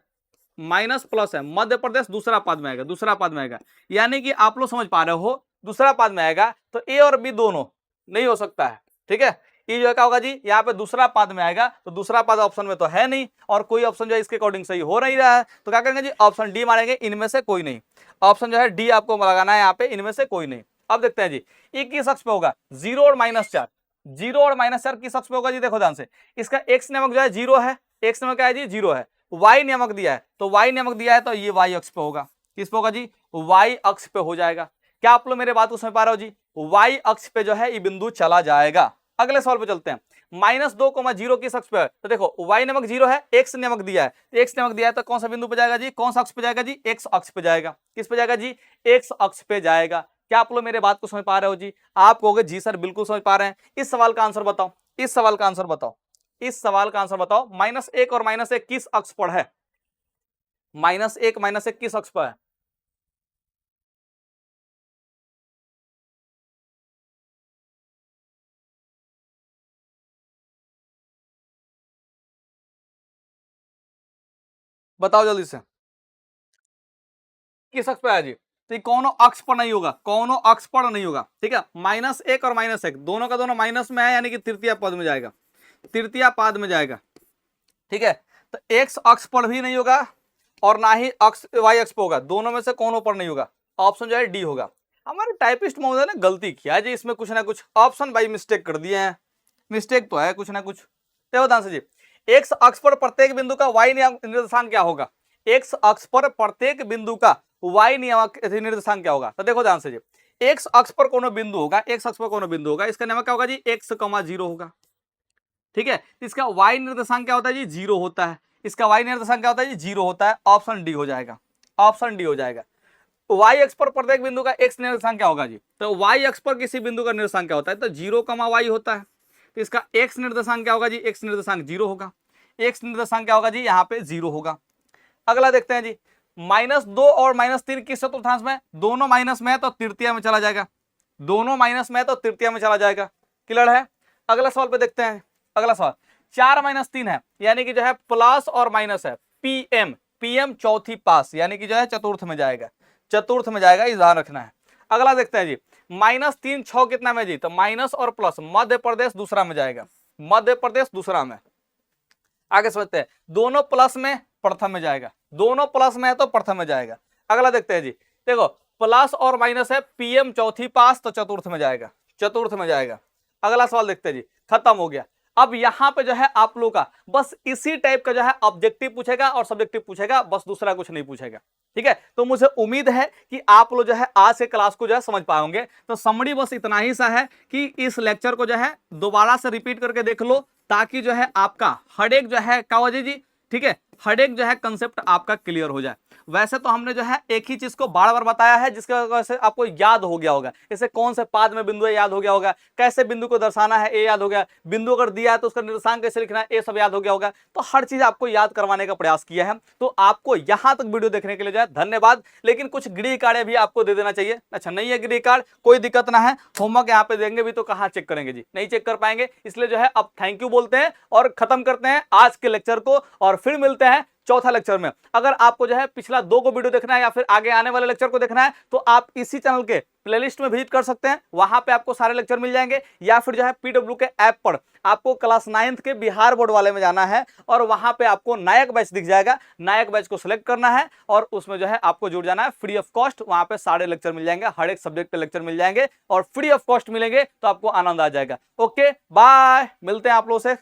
माइनस प्लस है, मध्य प्रदेश दूसरा पाद में आएगा, दूसरा पाद में आएगा, यानी कि आप लोग समझ पा रहे हो, दूसरा पाद में आएगा तो ए और बी दोनों नहीं हो सकता है। ठीक है, ये जो क्या होगा जी, यहाँ पे दूसरा पाद में आएगा, तो दूसरा पाद ऑप्शन में तो है नहीं, और कोई ऑप्शन जो है इसके अकॉर्डिंग सही हो नहीं रहा है, तो क्या करेंगे जी, ऑप्शन डी मारेंगे, इनमें से कोई नहीं, ऑप्शन जो है डी आपको लगाना है यहाँ पे, इनमें से कोई नहीं। अब देखते हैं जी, ये किस अक्ष पे होगा, 0 और -4, 0 और -4 किस अक्ष पे होगा जी, देखो ध्यान से, इसका एक्स नियमक जो है 0 है, एक्स नियमक क्या है जी, 0 है, वाई नियमक दिया है, तो वाई नियमक दिया है तो ये वाई अक्ष पे होगा, किस पे होगा जी, वाई अक्ष पे हो जाएगा। क्या आप लोग मेरे बात को समझ पा रहे हो जी, वाई अक्ष पे जो है ये बिंदु चला जाएगा। अगले सवाल पे चलते हैं, -2,0 किस अक्ष पे है, तो देखो वाई नमक 0 है, एक्स नमक दिया है, एक्स नमक दिया है तो कौन सा बिंदु पे जाएगा जी, कौन सा अक्ष पे जाएगा जी, एक्स अक्ष पे जाएगा, किस पे जाएगा जी, एक्स अक्ष पे जाएगा। क्या आप लोग मेरे बात को समझ पा रहे हो जी, आप कहोगे जी सर बिल्कुल समझ पा रहे हैं। इस सवाल का आंसर बताओ, इस सवाल का आंसर बताओ, इस सवाल का आंसर बताओ, -1 और -1 किस अक्ष पर है, -1 -1 किस अक्ष पर है, बताओ जल्दी से, किस अक्ष पे है जी, तो ये कोनो अक्ष पर नहीं होगा, कोनो अक्ष पर नहीं होगा। ठीक है, -1 और -1 दोनों का दोनों माइनस में है, यानी कि तृतीय पद में जाएगा, तृतीय पाद में जाएगा। ठीक है, तो एक्स अक्ष पर भी नहीं होगा और ना ही अक्ष वाई अक्ष पर होगा, दोनों में से कोनो पर नहीं होगा, ऑप्शन जो है डी होगा। हमारे टाइपिस्ट महोदय ने गलती किया जी, इसमें कुछ ना कुछ ऑप्शन बाई मिस्टेक कर दिए हैं, मिस्टेक तो है कुछ ना कुछ। देखो ध्यान से जी, एक्स अक्ष पर प्रत्येक बिंदु का वाई निर्देशांक क्या होगा, एक्स अक्ष पर प्रत्येक बिंदु का वाई नियामक निर्देशांक क्या होगा, तो देखो ध्यान से जी, एक्स अक्ष पर कोनो बिंदु होगा, एक्स अक्ष पर कोनो बिंदु होगा, इसका नियामक क्या होगा जी, x,0 होगा। ठीक है, इसका वाई निर्देशांक क्या होता है जी, 0 होता है, इसका वाई निर्देशांक क्या होता है जी, 0 होता है, ऑप्शन डी हो जाएगा, ऑप्शन डी हो जाएगा। वाई अक्ष पर प्रत्येक बिंदु का एक्स निर्देशांक क्या होगा जी? तो वाई अक्ष पर किसी बिंदु का निर्देशांक क्या होता है? तो 0, y होता है। तो इसका एक्स निर्देशांक क्या होगा जी? एक्स निर्देशांक 0 होगा। एक्स निर्देशांक क्या होगा जी? यहाँ पे 0 होगा। अगला देखते हैं जी, -2 और -3 किस चतुर्थांश में? दोनों माइनस में है तो तृतीय में चला जाएगा। दोनों माइनस में है तो तृतीय में चला जाएगा। क्लियर है? अगला सवाल पे देखते हैं। अगला सवाल 4 - 3 है, यानी कि जो है प्लस और माइनस है। पीएम चौथी पास, यानी कि जो है चतुर्थ में जाएगा। चतुर्थ में जाएगा, ये ध्यान रखना है। अगला देखते हैं जी, -3 6 कितना में जी? तो माइनस और प्लस, मध्य प्रदेश दूसरा में जाएगा। मध्य प्रदेश दूसरा में। आगे समझते हैं, दोनों प्लस में प्रथम में जाएगा। दोनों प्लस में है तो प्रथम में जाएगा। अगला देखते हैं जी, देखो प्लस और माइनस है, पीएम चौथी पास तो चतुर्थ में जाएगा। चतुर्थ में जाएगा। अगला सवाल देखते हैं जी, खत्म हो गया। अब यहां पे जो है आप लोग का बस इसी टाइप का जो है ऑब्जेक्टिव पूछेगा और सब्जेक्टिव पूछेगा, बस दूसरा कुछ नहीं पूछेगा। ठीक है, तो मुझे उम्मीद है कि आप लोग जो है आज से क्लास को जो है समझ पाओगे। तो समरी बस इतना ही सा है कि इस लेक्चर को जो है दोबारा से रिपीट करके देख लो, ताकि जो है आपका हर एक जो है क्या वजह जी, ठीक है, हर एक जो है कंसेप्ट आपका क्लियर हो जाए। वैसे तो हमने जो है एक ही चीज को बार बार बताया है, जिसके वजह से आपको याद हो गया होगा। जैसे कौन से पाद में बिंदु है याद हो गया होगा, कैसे बिंदु को दर्शाना है ये याद हो गया, बिंदु अगर दिया है तो उसका निर्देशांक कैसे लिखना है ये सब याद हो गया होगा। तो हर चीज आपको याद करवाने का प्रयास किया है। तो आपको यहां तक वीडियो देखने के लिए जो है धन्यवाद। लेकिन कुछ गृह कार्य भी आपको दे देना चाहिए। अच्छा नहीं है गृह कार्य, कोई दिक्कत ना है, होमवर्क यहाँ पे देंगे भी तो कहाँ चेक करेंगे जी, नहीं चेक कर पाएंगे। इसलिए जो है अब थैंक यू बोलते हैं और खत्म करते हैं आज के लेक्चर को, और फिर मिलते हैं चौथा लेक्चर में। अगर आपको जो है पिछला 2 को वीडियो देखना है या फिर आगे आने वाले लेक्चर को देखना है तो आप इसी चैनल के प्लेलिस्ट में विजिट कर सकते हैं, वहां पे आपको सारे लेक्चर मिल जाएंगे। या फिर जो है पीडब्ल्यू के ऐप पर आपको क्लास 9th के बिहार बोर्ड वाले में जाना है और वहां पे आपको नायक बैच दिख जाएगा। नायक बैच को सिलेक्ट करना है और उसमें जो है आपको जुड़ जाना है फ्री ऑफ कॉस्ट। वहां पे सारे लेक्चर मिल जाएंगे, हर एक सब्जेक्ट पे लेक्चर मिल जाएंगे और फ्री ऑफ कॉस्ट मिलेंगे, तो आपको आनंद आ जाएगा। ओके बाय, मिलते हैं आप लोगों से।